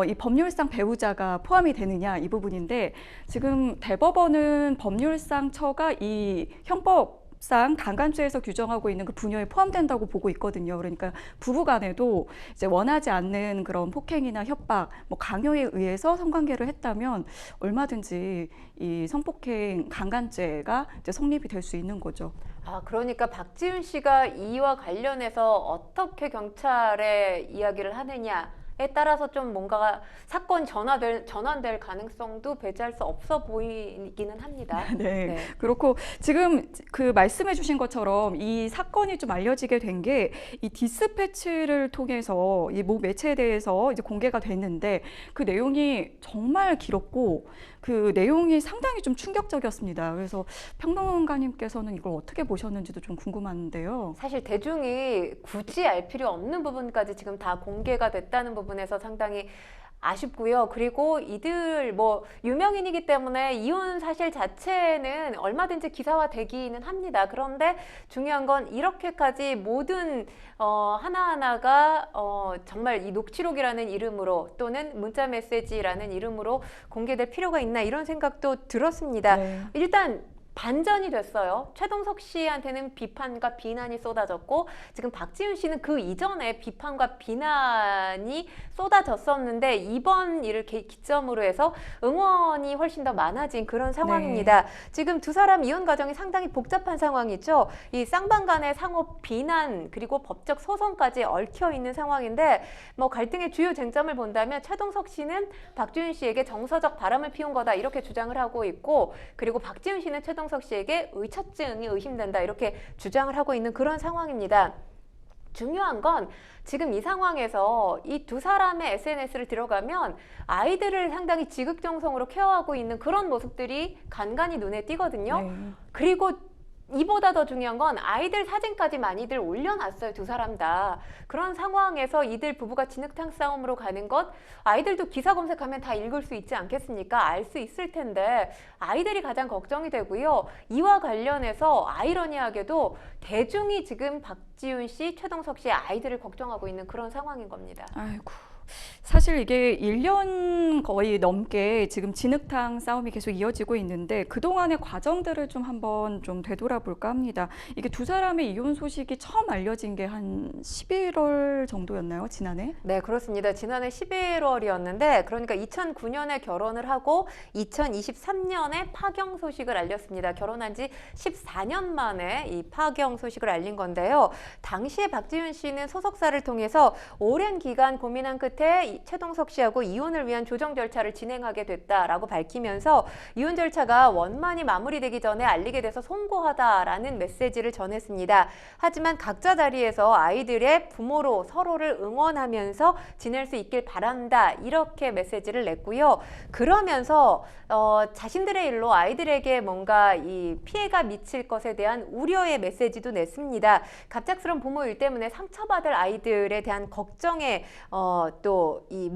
이 법률상 배우자가 포함이 되느냐 이 부분인데, 지금 대법원은 법률상 처가 이 형법상 강간죄에서 규정하고 있는 그 부녀에 포함된다고 보고 있거든요. 그러니까 부부간에도 이제 원하지 않는 그런 폭행이나 협박, 뭐 강요에 의해서 성관계를 했다면 얼마든지 이 성폭행 강간죄가 이제 성립이 될 수 있는 거죠. 아, 그러니까 박지훈 씨가 이와 관련해서 어떻게 경찰에 이야기를 하느냐에 따라서 좀 뭔가 사건 전환될 가능성도 배제할 수 없어 보이기는 합니다. 네, 그렇고 지금 그 말씀해 주신 것처럼 이 사건이 좀 알려지게 된 게 이 디스패치를 통해서 이 모 매체에 대해서 이제 공개가 됐는데, 그 내용이 정말 길었고 그 내용이 상당히 좀 충격적이었습니다. 그래서 평론가님께서는 이걸 어떻게 보셨는지도 좀 궁금한데요. 사실 대중이 굳이 알 필요 없는 부분까지 지금 다 공개가 됐다는 부분에서 상당히 아쉽고요. 그리고 이들 뭐 유명인이기 때문에 이혼 사실 자체는 얼마든지 기사화되기는 합니다. 그런데 중요한 건 이렇게까지 모든 하나하나가 정말 이 녹취록이라는 이름으로 또는 문자 메시지라는 이름으로 공개될 필요가 있나, 이런 생각도 들었습니다. 네. 일단 반전이 됐어요. 최동석 씨한테는 비판과 비난이 쏟아졌고, 지금 박지훈 씨는 그 이전에 비판과 비난이 쏟아졌었는데 이번 일을 기점으로 해서 응원이 훨씬 더 많아진 그런 상황입니다. 네. 지금 두 사람 이혼 과정이 상당히 복잡한 상황이죠. 이 쌍방 간의 상호 비난 그리고 법적 소송까지 얽혀 있는 상황인데, 뭐 갈등의 주요 쟁점을 본다면 최동석 씨는 박지훈 씨에게 정서적 바람을 피운 거다 이렇게 주장을 하고 있고, 그리고 박지훈 씨는 최동석 씨에게 의처증이 의심된다 이렇게 주장을 하고 있는 그런 상황입니다. 중요한 건 지금 이 상황에서 이 두 사람의 SNS를 들어가면 아이들을 상당히 지극정성으로 케어하고 있는 그런 모습들이 간간히 눈에 띄거든요. 네. 그리고 이보다 더 중요한 건 아이들 사진까지 많이들 올려놨어요, 두 사람 다. 그런 상황에서 이들 부부가 진흙탕 싸움으로 가는 것, 아이들도 기사 검색하면 다 읽을 수 있지 않겠습니까? 알 수 있을 텐데 아이들이 가장 걱정이 되고요. 이와 관련해서 아이러니하게도 대중이 지금 박지훈 씨, 최동석 씨의 아이들을 걱정하고 있는 그런 상황인 겁니다. 아이고. 사실 이게 1년 거의 넘게 지금 진흙탕 싸움이 계속 이어지고 있는데, 그동안의 과정들을 좀 한번 좀 되돌아볼까 합니다. 이게 두 사람의 이혼 소식이 처음 알려진 게 한 11월 정도였나요? 지난해? 네, 그렇습니다. 지난해 11월이었는데, 그러니까 2009년에 결혼을 하고 2023년에 파경 소식을 알렸습니다. 결혼한 지 14년 만에 이 파경 소식을 알린 건데요. 당시에 박지훈 씨는 소속사를 통해서 오랜 기간 고민한 끝에 최동석 씨하고 이혼을 위한 조정 절차를 진행하게 됐다라고 밝히면서 이혼 절차가 원만히 마무리되기 전에 알리게 돼서 송구하다라는 메시지를 전했습니다. 하지만 각자 자리에서 아이들의 부모로 서로를 응원하면서 지낼 수 있길 바란다 이렇게 메시지를 냈고요. 그러면서 자신들의 일로 아이들에게 뭔가 이 피해가 미칠 것에 대한 우려의 메시지도 냈습니다. 갑작스러운 부모 일 때문에 상처받을 아이들에 대한 걱정에 또 이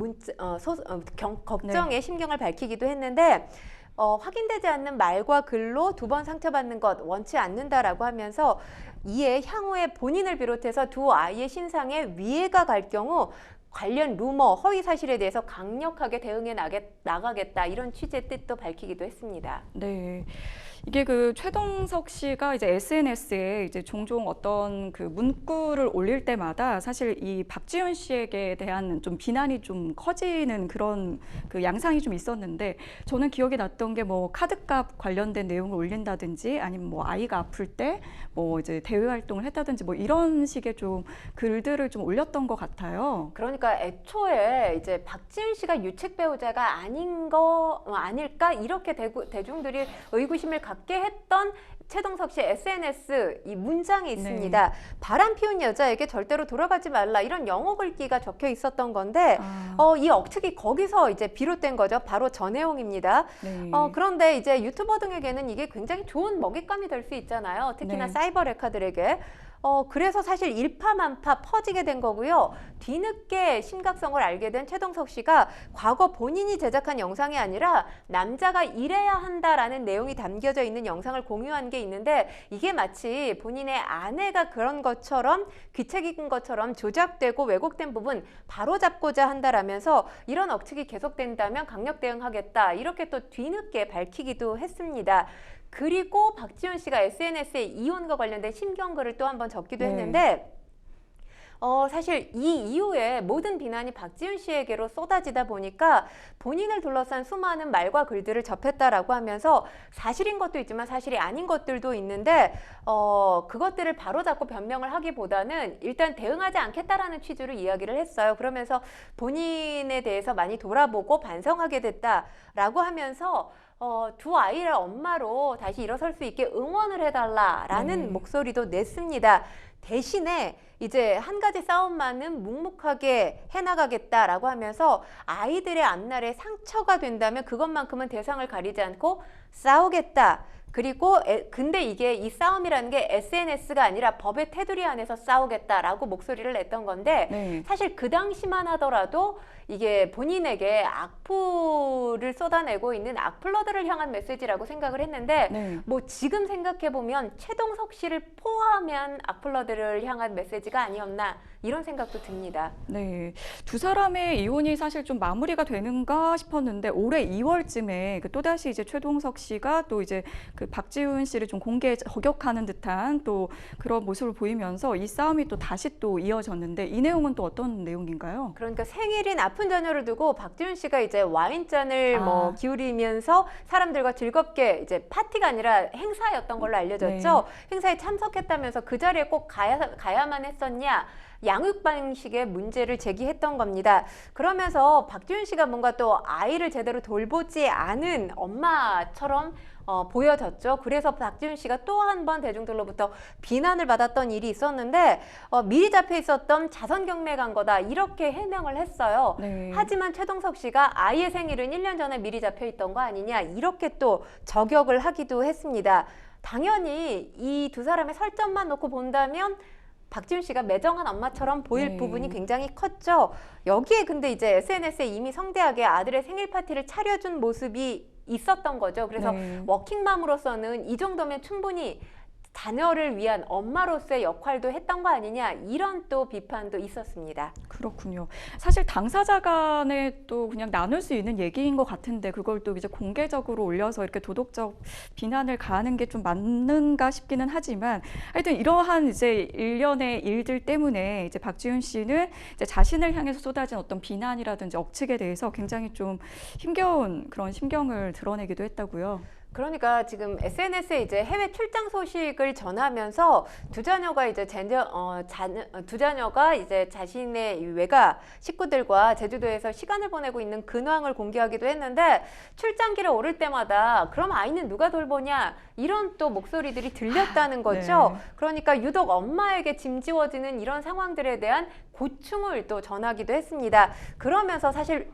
걱정의 네. 심경을 밝히기도 했는데, 확인되지 않는 말과 글로 두 번 상처받는 것 원치 않는다라고 하면서, 이에 향후에 본인을 비롯해서 두 아이의 신상에 위해가 갈 경우 관련 루머, 허위 사실에 대해서 강력하게 대응해 나가겠다 이런 취지의 뜻도 밝히기도 했습니다. 네. 이게 그 최동석 씨가 이제 SNS에 이제 종종 어떤 그 문구를 올릴 때마다 사실 이 박지훈 씨에게 대한 좀 비난이 좀 커지는 그런 그 양상이 좀 있었는데, 저는 기억이 났던 게 뭐 카드값 관련된 내용을 올린다든지 아니면 뭐 아이가 아플 때 뭐 이제 대외 활동을 했다든지 뭐 이런 식의 좀 글들을 좀 올렸던 것 같아요. 그러니까 애초에 이제 박지훈 씨가 유책 배우자가 아닐까 이렇게 대중들이 의구심을 갖게 했던 최동석 씨의 SNS 이 문장이 있습니다. 바람 피운 여자에게 절대로 돌아가지 말라 이런 영어 글귀가 적혀 있었던 건데 이 억측이 거기서 이제 비롯된 거죠. 바로 저 내용입니다. 그런데 이제 유튜버 등에게는 이게 굉장히 좋은 먹잇감이 될 수 있잖아요. 특히나 사이버 레카들에게. 그래서 사실 일파만파 퍼지게 된 거고요. 뒤늦게 심각성을 알게 된 최동석 씨가 과거 본인이 제작한 영상이 아니라 남자가 이래야 한다라는 내용이 담겨져 있는 영상을 공유한 게 있는데 이게 마치 본인의 아내가 그런 것처럼 귀책인 것처럼 조작되고 왜곡된 부분 바로잡고자 한다라면서 이런 억측이 계속된다면 강력 대응하겠다 이렇게 또 뒤늦게 밝히기도 했습니다. 그리고 박지훈 씨가 SNS에 이혼과 관련된 심경글을 또 한 번 적기도 했는데 사실 이 이후에 모든 비난이 박지훈 씨에게로 쏟아지다 보니까 본인을 둘러싼 수많은 말과 글들을 접했다라고 하면서 사실인 것도 있지만 사실이 아닌 것들도 있는데 그것들을 바로잡고 변명을 하기보다는 일단 대응하지 않겠다라는 취지로 이야기를 했어요. 그러면서 본인에 대해서 많이 돌아보고 반성하게 됐다라고 하면서 두 아이의 엄마로 다시 일어설 수 있게 응원을 해달라라는 목소리도 냈습니다. 대신에 이제 한 가지 싸움만은 묵묵하게 해나가겠다라고 하면서 아이들의 앞날에 상처가 된다면 그것만큼은 대상을 가리지 않고 싸우겠다. 그리고 근데 이게 이 싸움이라는 게 SNS가 아니라 법의 테두리 안에서 싸우겠다라고 목소리를 냈던 건데 사실 그 당시만 하더라도 이게 본인에게 악플을 쏟아내고 있는 악플러들을 향한 메시지라고 생각을 했는데 뭐 지금 생각해보면 최동석 씨를 포함한 악플러들을 향한 메시지가 아니었나 이런 생각도 듭니다. 네, 두 사람의 이혼이 사실 좀 마무리가 되는가 싶었는데 올해 2월쯤에 또다시 이제 최동석 씨가 또 이제 그 박지훈 씨를 좀 공개에 저격하는 듯한 또 그런 모습을 보이면서 이 싸움이 또 다시 또 이어졌는데 이 내용은 또 어떤 내용인가요? 그러니까 생일인 아픈 자녀를 두고 박지훈 씨가 이제 와인잔을 뭐 기울이면서 사람들과 즐겁게 이제 파티가 아니라 행사였던 걸로 알려졌죠. 행사에 참석했다면서 그 자리에 꼭 가야만 했었냐? 양육 방식의 문제를 제기했던 겁니다. 그러면서 박지훈 씨가 뭔가 또 아이를 제대로 돌보지 않은 엄마처럼 보여졌죠. 그래서 박지훈 씨가 또 한 번 대중들로부터 비난을 받았던 일이 있었는데 미리 잡혀 있었던 자선 경매 간 거다 이렇게 해명을 했어요. 하지만 최동석 씨가 아이의 생일은 1년 전에 미리 잡혀 있던 거 아니냐 이렇게 또 저격을 하기도 했습니다. 당연히 이 두 사람의 설정만 놓고 본다면 박지훈 씨가 매정한 엄마처럼 보일 부분이 굉장히 컸죠. 여기에 근데 이제 SNS에 이미 성대하게 아들의 생일 파티를 차려준 모습이 있었던 거죠. 그래서 워킹맘으로서는 이 정도면 충분히 자녀를 위한 엄마로서의 역할도 했던 거 아니냐 이런 또 비판도 있었습니다. 그렇군요. 사실 당사자 간에 또 그냥 나눌 수 있는 얘기인 것 같은데 그걸 또 이제 공개적으로 올려서 이렇게 도덕적 비난을 가하는 게 좀 맞는가 싶기는 하지만 하여튼 이러한 이제 일련의 일들 때문에 이제 박지훈 씨는 이제 자신을 향해서 쏟아진 어떤 비난이라든지 억측에 대해서 굉장히 좀 힘겨운 그런 심경을 드러내기도 했다고요. 그러니까 지금 SNS에 이제 해외 출장 소식을 전하면서 두 자녀가 이제 두 자녀가 이제 자신의 외가 식구들과 제주도에서 시간을 보내고 있는 근황을 공개하기도 했는데 출장길에 오를 때마다 그럼 아이는 누가 돌보냐 이런 또 목소리들이 들렸다는 거죠. 그러니까 유독 엄마에게 짐지워지는 이런 상황들에 대한 고충을 또 전하기도 했습니다. 그러면서 사실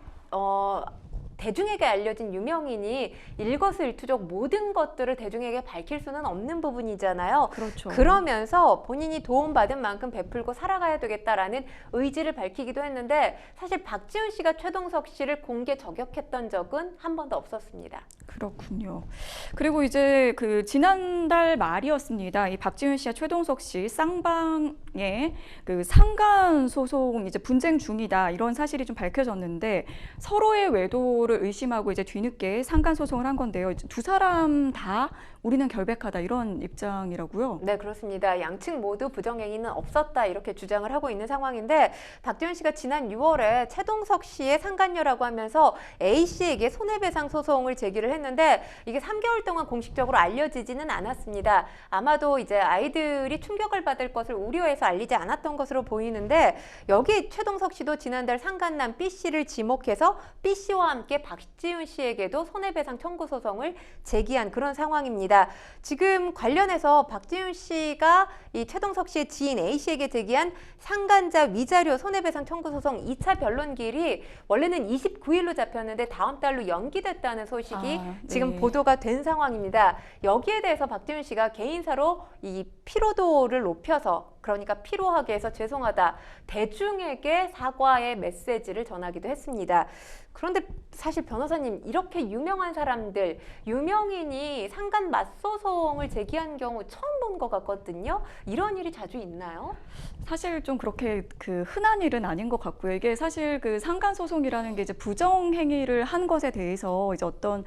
대중에게 알려진 유명인이 일거수일투족 모든 것들을 대중에게 밝힐 수는 없는 부분이잖아요. 그렇죠. 그러면서 본인이 도움받은 만큼 베풀고 살아가야 되겠다라는 의지를 밝히기도 했는데 사실 박지훈 씨가 최동석 씨를 공개 저격했던 적은 한 번도 없었습니다. 그렇군요. 그리고 이제 그 지난달 말이었습니다. 이 박지훈 씨와 최동석 씨 쌍방의 그 상간 소송 이제 분쟁 중이다 이런 사실이 좀 밝혀졌는데 서로의 외도를 의심하고 이제 뒤늦게 상간 소송을 한 건데요. 두 사람 다 우리는 결백하다 이런 입장이라고요? 네, 그렇습니다. 양측 모두 부정행위는 없었다 이렇게 주장을 하고 있는 상황인데 박지훈 씨가 지난 6월에 최동석 씨의 상간녀라고 하면서 A 씨에게 손해배상 소송을 제기를 했는데 이게 3개월 동안 공식적으로 알려지지는 않았습니다. 아마도 이제 아이들이 충격을 받을 것을 우려해서 알리지 않았던 것으로 보이는데 여기 최동석 씨도 지난달 상간남 B 씨를 지목해서 B 씨와 함께 함께 박지훈 씨에게도 손해배상 청구 소송을 제기한 그런 상황입니다. 지금 관련해서 박지훈 씨가 이 최동석 씨의 지인 A 씨에게 제기한 상간자 위자료 손해배상 청구 소송 2차 변론기일이 원래는 29일로 잡혔는데 다음 달로 연기됐다는 소식이 지금 보도가 된 상황입니다. 여기에 대해서 박지훈 씨가 개인사로 이 피로도를 높여서, 그러니까 피로하게 해서 죄송하다, 대중에게 사과의 메시지를 전하기도 했습니다. 그런데 사실 변호사님, 이렇게 유명한 사람들, 유명인이 상간 맞소송을 제기한 경우 처음 본 것 같거든요. 이런 일이 자주 있나요? 사실 좀 그렇게 흔한 일은 아닌 것 같고요. 이게 사실 상간 소송이라는 게 이제 부정 행위를 한 것에 대해서 이제 어떤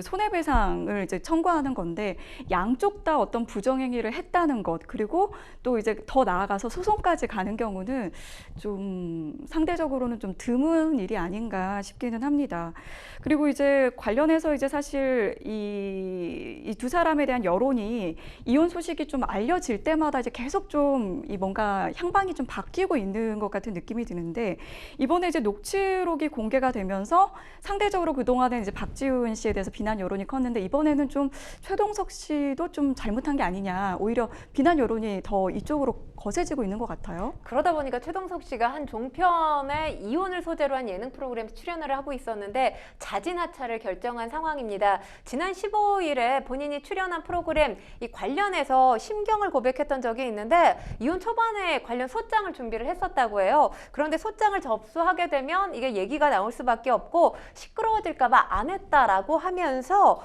손해배상을 이제 청구하는 건데, 양쪽 다 어떤 부정 행위를 했다는 것, 그리고 또 이제 더 나아가서 소송까지 가는 경우는 좀 상대적으로는 좀 드문 일이 아닌가 싶기는 합니다. 그리고 이제 관련해서 이제 사실 이 두 사람에 대한 여론이 이혼 소식이 좀 알려질 때마다 이제 계속 좀 뭔가 향방이 좀 바뀌고 있는 것 같은 느낌이 드는데, 이번에 이제 녹취록이 공개가 되면서 상대적으로 그동안에 이제 박지훈 씨에 대해서 비난 여론이 컸는데, 이번에는 좀 최동석 씨도 좀 잘못한 게 아니냐, 오히려 비난 여론이 더 이쪽으로 거세지고 있는 것 같아요. 그러다 보니까 최동석 씨가 한 종편의 이혼을 소재로 한 예능 프로그램에 출연을 하고 있었는데 자진하차를 결정한 상황입니다. 지난 15일에 본인이 출연한 프로그램 이 관련해서 심경을 고백했던 적이 있는데, 이혼 초반에 관련 소장을 준비를 했었다고 해요. 그런데 소장을 접수하게 되면 이게 얘기가 나올 수밖에 없고 시끄러워질까 봐 안 했다라고 하면서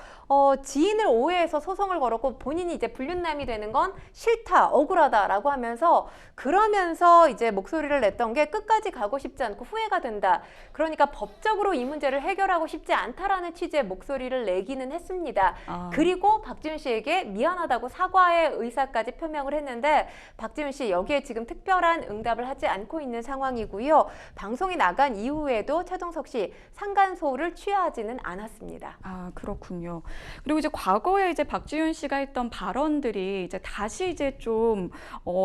지인을 오해해서 소송을 걸었고, 본인이 이제 불륜남이 되는 건 싫다, 억울하다라고 하면서, 그러면서 이제 목소리를 냈던 게 끝까지 가고 싶지 않고 후회가 된다. 그러니까 법적으로 이 문제를 해결하고 싶지 않다라는 취지의 목소리를 내기는 했습니다. 그리고 박지훈 씨에게 미안하다고 사과의 의사까지 표명을 했는데, 박지훈 씨 여기에 지금 특별한 응답을 하지 않고 있는 상황이고요. 방송이 나간 이후에도 최동석 씨 상간소를 취하지는 않았습니다. 그렇군요. 그리고 이제 과거에 이제 박지훈 씨가 했던 발언들이 이제 다시 이제 좀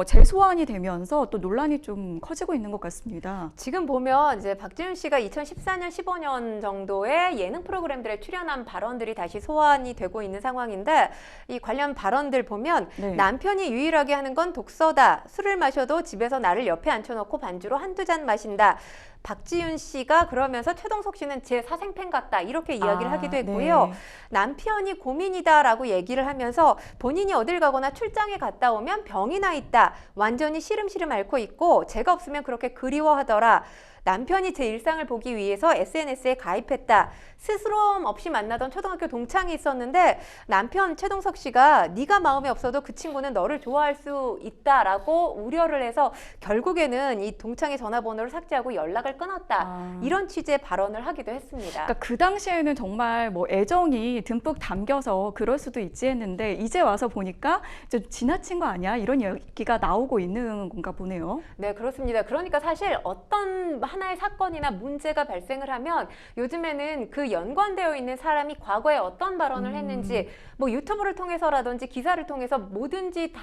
재소환이 되면서 또 논란이 좀 커지고 있는 것 같습니다. 지금 보면 이제 박지훈 씨가 2014년, 15년 정도의 예능 프로그램들에 출연한 발언들이 다시 소환이 되고 있는 상황인데, 이 관련 발언들 보면 남편이 유일하게 하는 건 독서다. 술을 마셔도 집에서 나를 옆에 앉혀놓고 반주로 한두 잔 마신다. 박지훈 씨가 그러면서 최동석 씨는 제 사생팬 같다, 이렇게 이야기를 하기도 했고요. 남편이 고민이다라고 얘기를 하면서 본인이 어딜 가거나 출장에 갔다 오면 병이 나 있다, 완전히 시름시름 앓고 있고 제가 없으면 그렇게 그리워하더라. 남편이 제 일상을 보기 위해서 SNS에 가입했다. 스스럼 없이 만나던 초등학교 동창이 있었는데 남편 최동석 씨가 네가 마음에 없어도 그 친구는 너를 좋아할 수 있다라고 우려를 해서 결국에는 이 동창의 전화번호를 삭제하고 연락을 끊었다. 이런 취지의 발언을 하기도 했습니다. 그러니까 그 당시에는 정말 애정이 듬뿍 담겨서 그럴 수도 있지 했는데, 이제 와서 보니까 좀 지나친 거 아니야? 이런 얘기가 나오고 있는 건가 보네요. 네, 그렇습니다. 그러니까 사실 어떤 하나의 사건이나 문제가 발생을 하면 요즘에는 그 연관되어 있는 사람이 과거에 어떤 발언을 했는지 유튜브를 통해서라든지 기사를 통해서 뭐든지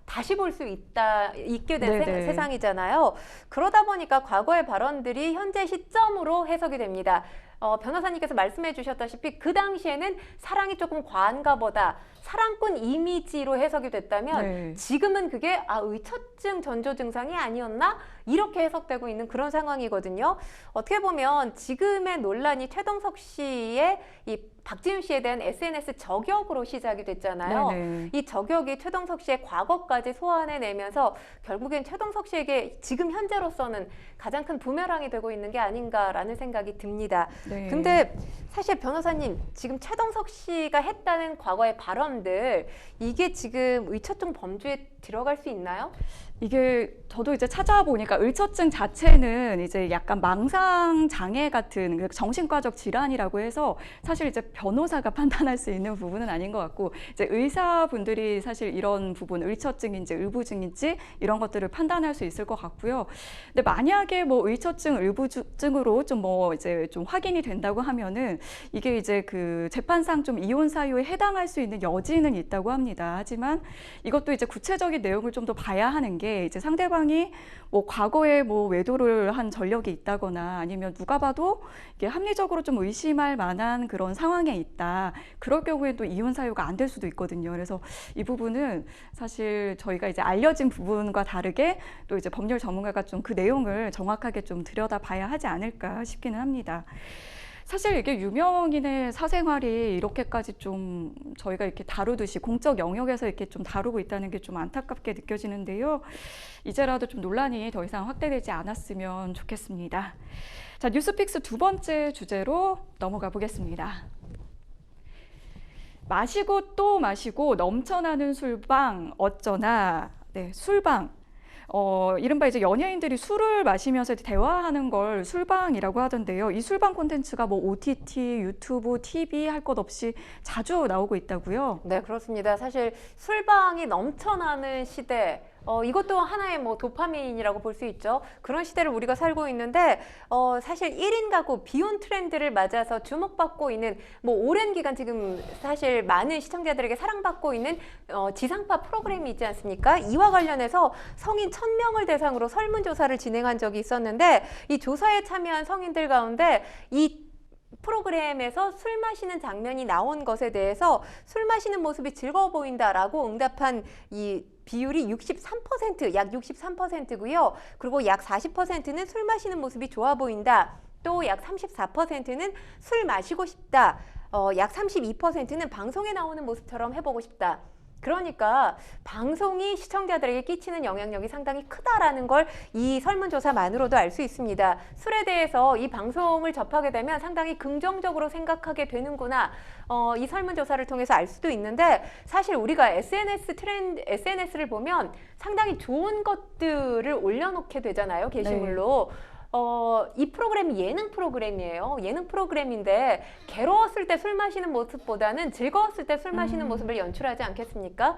다시 볼 수 있게 된 세상이잖아요. 그러다 보니까 과거의 발언들이 현재 시점으로 해석이 됩니다. 변호사님께서 말씀해 주셨다시피 그 당시에는 사랑이 조금 과한가 보다, 사랑꾼 이미지로 해석이 됐다면 지금은 그게 의처증 전조 증상이 아니었나? 이렇게 해석되고 있는 그런 상황이거든요. 어떻게 보면 지금의 논란이 최동석 씨의 이 박지훈 씨에 대한 SNS 저격으로 시작이 됐잖아요. 이 저격이 최동석 씨의 과거까지 소환해내면서 결국엔 최동석 씨에게 지금 현재로서는 가장 큰 부메랑이 되고 있는 게 아닌가라는 생각이 듭니다. 근데 사실 변호사님, 지금 최동석 씨가 했다는 과거의 발언들, 이게 지금 의처증 범주에 들어갈 수 있나요? 이게 저도 이제 찾아보니까 의처증 자체는 이제 약간 망상 장애 같은 정신과적 질환이라고 해서 사실 이제 변호사가 판단할 수 있는 부분은 아닌 것 같고, 이제 의사분들이 사실 이런 부분, 의처증인지 의부증인지 이런 것들을 판단할 수 있을 것 같고요. 근데 만약에 의처증, 의부증으로 좀 이제 좀 확인이 된다고 하면은 이게 이제 그 재판상 좀 이혼 사유에 해당할 수 있는 여지는 있다고 합니다. 하지만 이것도 이제 구체적인 내용을 좀 더 봐야 하는 게, 게 이제 상대방이 뭐 과거에 뭐 외도를 한 전력이 있다거나 아니면 누가 봐도 이게 합리적으로 좀 의심할 만한 그런 상황에 있다. 그럴 경우에 또 이혼 사유가 안 될 수도 있거든요. 그래서 이 부분은 사실 저희가 이제 알려진 부분과 다르게 또 이제 법률 전문가가 좀 그 내용을 정확하게 좀 들여다봐야 하지 않을까 싶기는 합니다. 사실 이게 유명인의 사생활이 이렇게까지 좀 저희가 이렇게 다루듯이 공적 영역에서 이렇게 좀 다루고 있다는 게 좀 안타깝게 느껴지는데요. 이제라도 좀 논란이 더 이상 확대되지 않았으면 좋겠습니다. 자, 뉴스픽스 두 번째 주제로 넘어가 보겠습니다. 마시고 또 마시고 넘쳐나는 술방 어쩌나. 네, 술방. 이른바 이제 연예인들이 술을 마시면서 대화하는 걸 술방이라고 하던데요. 이 술방 콘텐츠가 뭐 OTT, 유튜브, TV 할 것 없이 자주 나오고 있다고요? 네, 그렇습니다. 사실 술방이 넘쳐나는 시대, 이것도 하나의 뭐 도파민이라고 볼 수 있죠. 그런 시대를 우리가 살고 있는데, 사실 1인 가구 비혼 트렌드를 맞아서 주목받고 있는, 뭐 오랜 기간 지금 사실 많은 시청자들에게 사랑받고 있는 지상파 프로그램이 있지 않습니까? 이와 관련해서 성인 1000명을 대상으로 설문조사를 진행한 적이 있었는데, 이 조사에 참여한 성인들 가운데 이 프로그램에서 술 마시는 장면이 나온 것에 대해서 술 마시는 모습이 즐거워 보인다라고 응답한 이 비율이 63%, 약 63%고요. 그리고 약 40%는 술 마시는 모습이 좋아 보인다. 또 약 34%는 술 마시고 싶다. 약 32%는 방송에 나오는 모습처럼 해보고 싶다. 그러니까 방송이 시청자들에게 끼치는 영향력이 상당히 크다라는 걸 이 설문조사만으로도 알 수 있습니다. 술에 대해서 이 방송을 접하게 되면 상당히 긍정적으로 생각하게 되는구나. 이 설문조사를 통해서 알 수도 있는데 사실 우리가 SNS를 보면 상당히 좋은 것들을 올려놓게 되잖아요. 게시물로. 네. 이 프로그램이 예능 프로그램이에요. 예능 프로그램인데 괴로웠을 때 술 마시는 모습보다는 즐거웠을 때 술 마시는 모습을 연출하지 않겠습니까?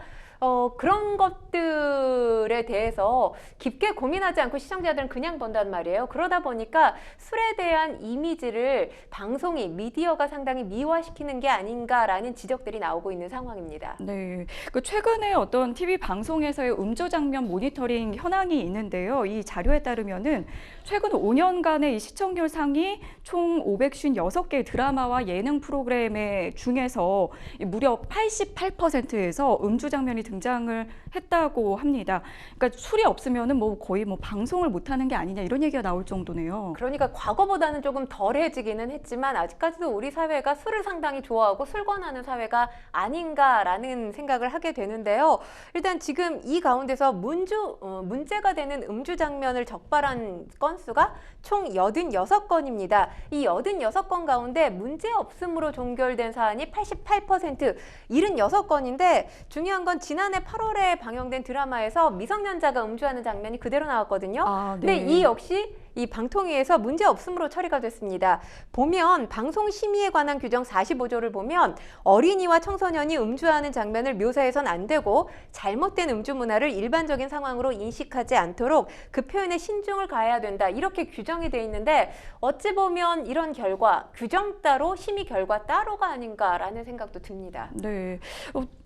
그런 것들에 대해서 깊게 고민하지 않고 시청자들은 그냥 본단 말이에요. 그러다 보니까 술에 대한 이미지를 방송이, 미디어가 상당히 미화시키는 게 아닌가라는 지적들이 나오고 있는 상황입니다. 네, 최근에 어떤 TV 방송에서의 음주 장면 모니터링 현황이 있는데요. 이 자료에 따르면은 최근 5년간의 이 시청률 상위 총 556개의 드라마와 예능 프로그램의 중에서 무려 88%에서 음주 장면이 등장을 했다고 합니다. 그러니까 술이 없으면은 뭐 거의 뭐 방송을 못하는 게 아니냐 이런 얘기가 나올 정도네요. 그러니까 과거보다는 조금 덜해지기는 했지만 아직까지도 우리 사회가 술을 상당히 좋아하고 술 권하는 사회가 아닌가라는 생각을 하게 되는데요. 일단 지금 이 가운데서 문제가 되는 음주 장면을 적발한 건수가 총 86건입니다. 이 86건 가운데 문제 없음으로 종결된 사안이 88%, 76건인데 중요한 건 지난해 8월에 방영된 드라마에서 미성년자가 음주하는 장면이 그대로 나왔거든요. 근데 이 역시 이 방통위에서 문제 없음으로 처리가 됐습니다. 보면 방송심의에 관한 규정 45조를 보면 어린이와 청소년이 음주하는 장면을 묘사해선 안 되고 잘못된 음주 문화를 일반적인 상황으로 인식하지 않도록 그 표현에 신중을 가해야 된다. 이렇게 규정이 돼 있는데 어찌 보면 이런 결과 규정 따로 심의 결과 따로가 아닌가라는 생각도 듭니다. 네.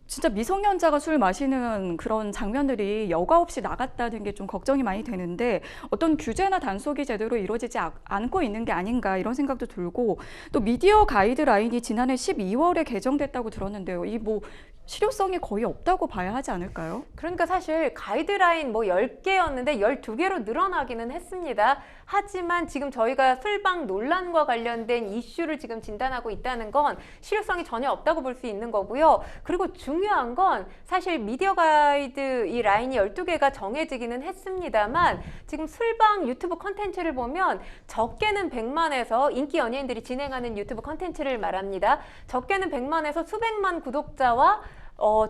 진짜 미성년자가 술 마시는 그런 장면들이 여과 없이 나갔다는 게 좀 걱정이 많이 되는데 어떤 규제나 단속이 제대로 이루어지지 않고 있는 게 아닌가 이런 생각도 들고 또 미디어 가이드라인이 지난해 12월에 개정됐다고 들었는데요. 이 뭐 실효성이 거의 없다고 봐야 하지 않을까요? 그러니까 사실 가이드라인 뭐 10개였는데 12개로 늘어나기는 했습니다. 하지만 지금 저희가 술방 논란과 관련된 이슈를 지금 진단하고 있다는 건 실효성이 전혀 없다고 볼 수 있는 거고요. 그리고 중요한 건 사실 미디어 가이드 이 라인이 12개가 정해지기는 했습니다만 지금 술방 유튜브 컨텐츠를 보면 적게는 100만에서 인기 연예인들이 진행하는 유튜브 컨텐츠를 말합니다. 적게는 100만에서 수백만 구독자와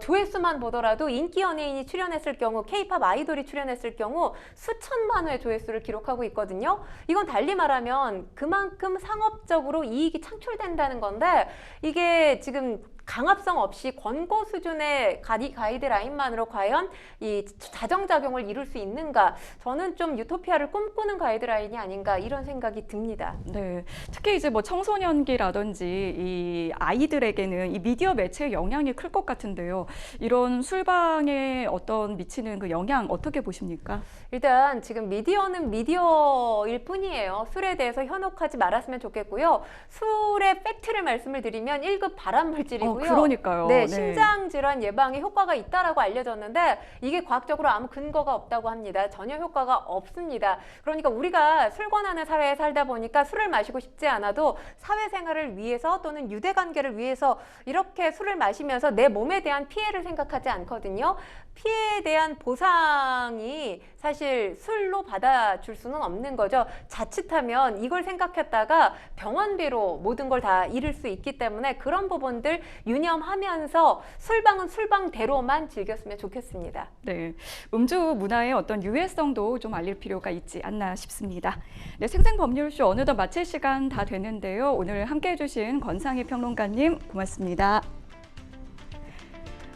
조회수만 보더라도 인기 연예인이 출연했을 경우, K-팝 아이돌이 출연했을 경우 수천만 회 조회수를 기록하고 있거든요. 이건 달리 말하면 그만큼 상업적으로 이익이 창출된다는 건데 이게 지금 강압성 없이 권고 수준의 가이드라인만으로 과연 이 자정작용을 이룰 수 있는가? 저는 좀 유토피아를 꿈꾸는 가이드라인이 아닌가 이런 생각이 듭니다. 네, 특히 이제 뭐 청소년기라든지 이 아이들에게는 이 미디어 매체의 영향이 클 것 같은데요. 이런 술방에 어떤 미치는 그 영향 어떻게 보십니까? 일단 지금 미디어는 미디어일 뿐이에요. 술에 대해서 현혹하지 말았으면 좋겠고요. 술의 팩트를 말씀을 드리면 1급 발암물질이고요. 그러니까요. 네, 네. 심장 질환 예방에 효과가 있다라고 알려졌는데 이게 과학적으로 아무 근거가 없다고 합니다. 전혀 효과가 없습니다. 그러니까 우리가 술 권하는 사회에 살다 보니까 술을 마시고 싶지 않아도 사회생활을 위해서 또는 유대관계를 위해서 이렇게 술을 마시면서 내 몸에 대한 피해를 생각하지 않거든요. 피해에 대한 보상이 사실 술로 받아줄 수는 없는 거죠. 자칫하면 이걸 생각했다가 병원비로 모든 걸 다 잃을 수 있기 때문에 그런 부분들 유념하면서 술방은 술방대로만 즐겼으면 좋겠습니다. 네, 음주 문화의 어떤 유해성도 좀 알릴 필요가 있지 않나 싶습니다. 네, 생생법률쇼 어느덧 마칠 시간 다 됐는데요. 오늘 함께해 주신 권상희 평론가님 고맙습니다.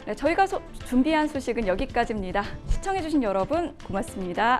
네, 저희가 준비한 소식은 여기까지입니다. 시청해 주신 여러분 고맙습니다.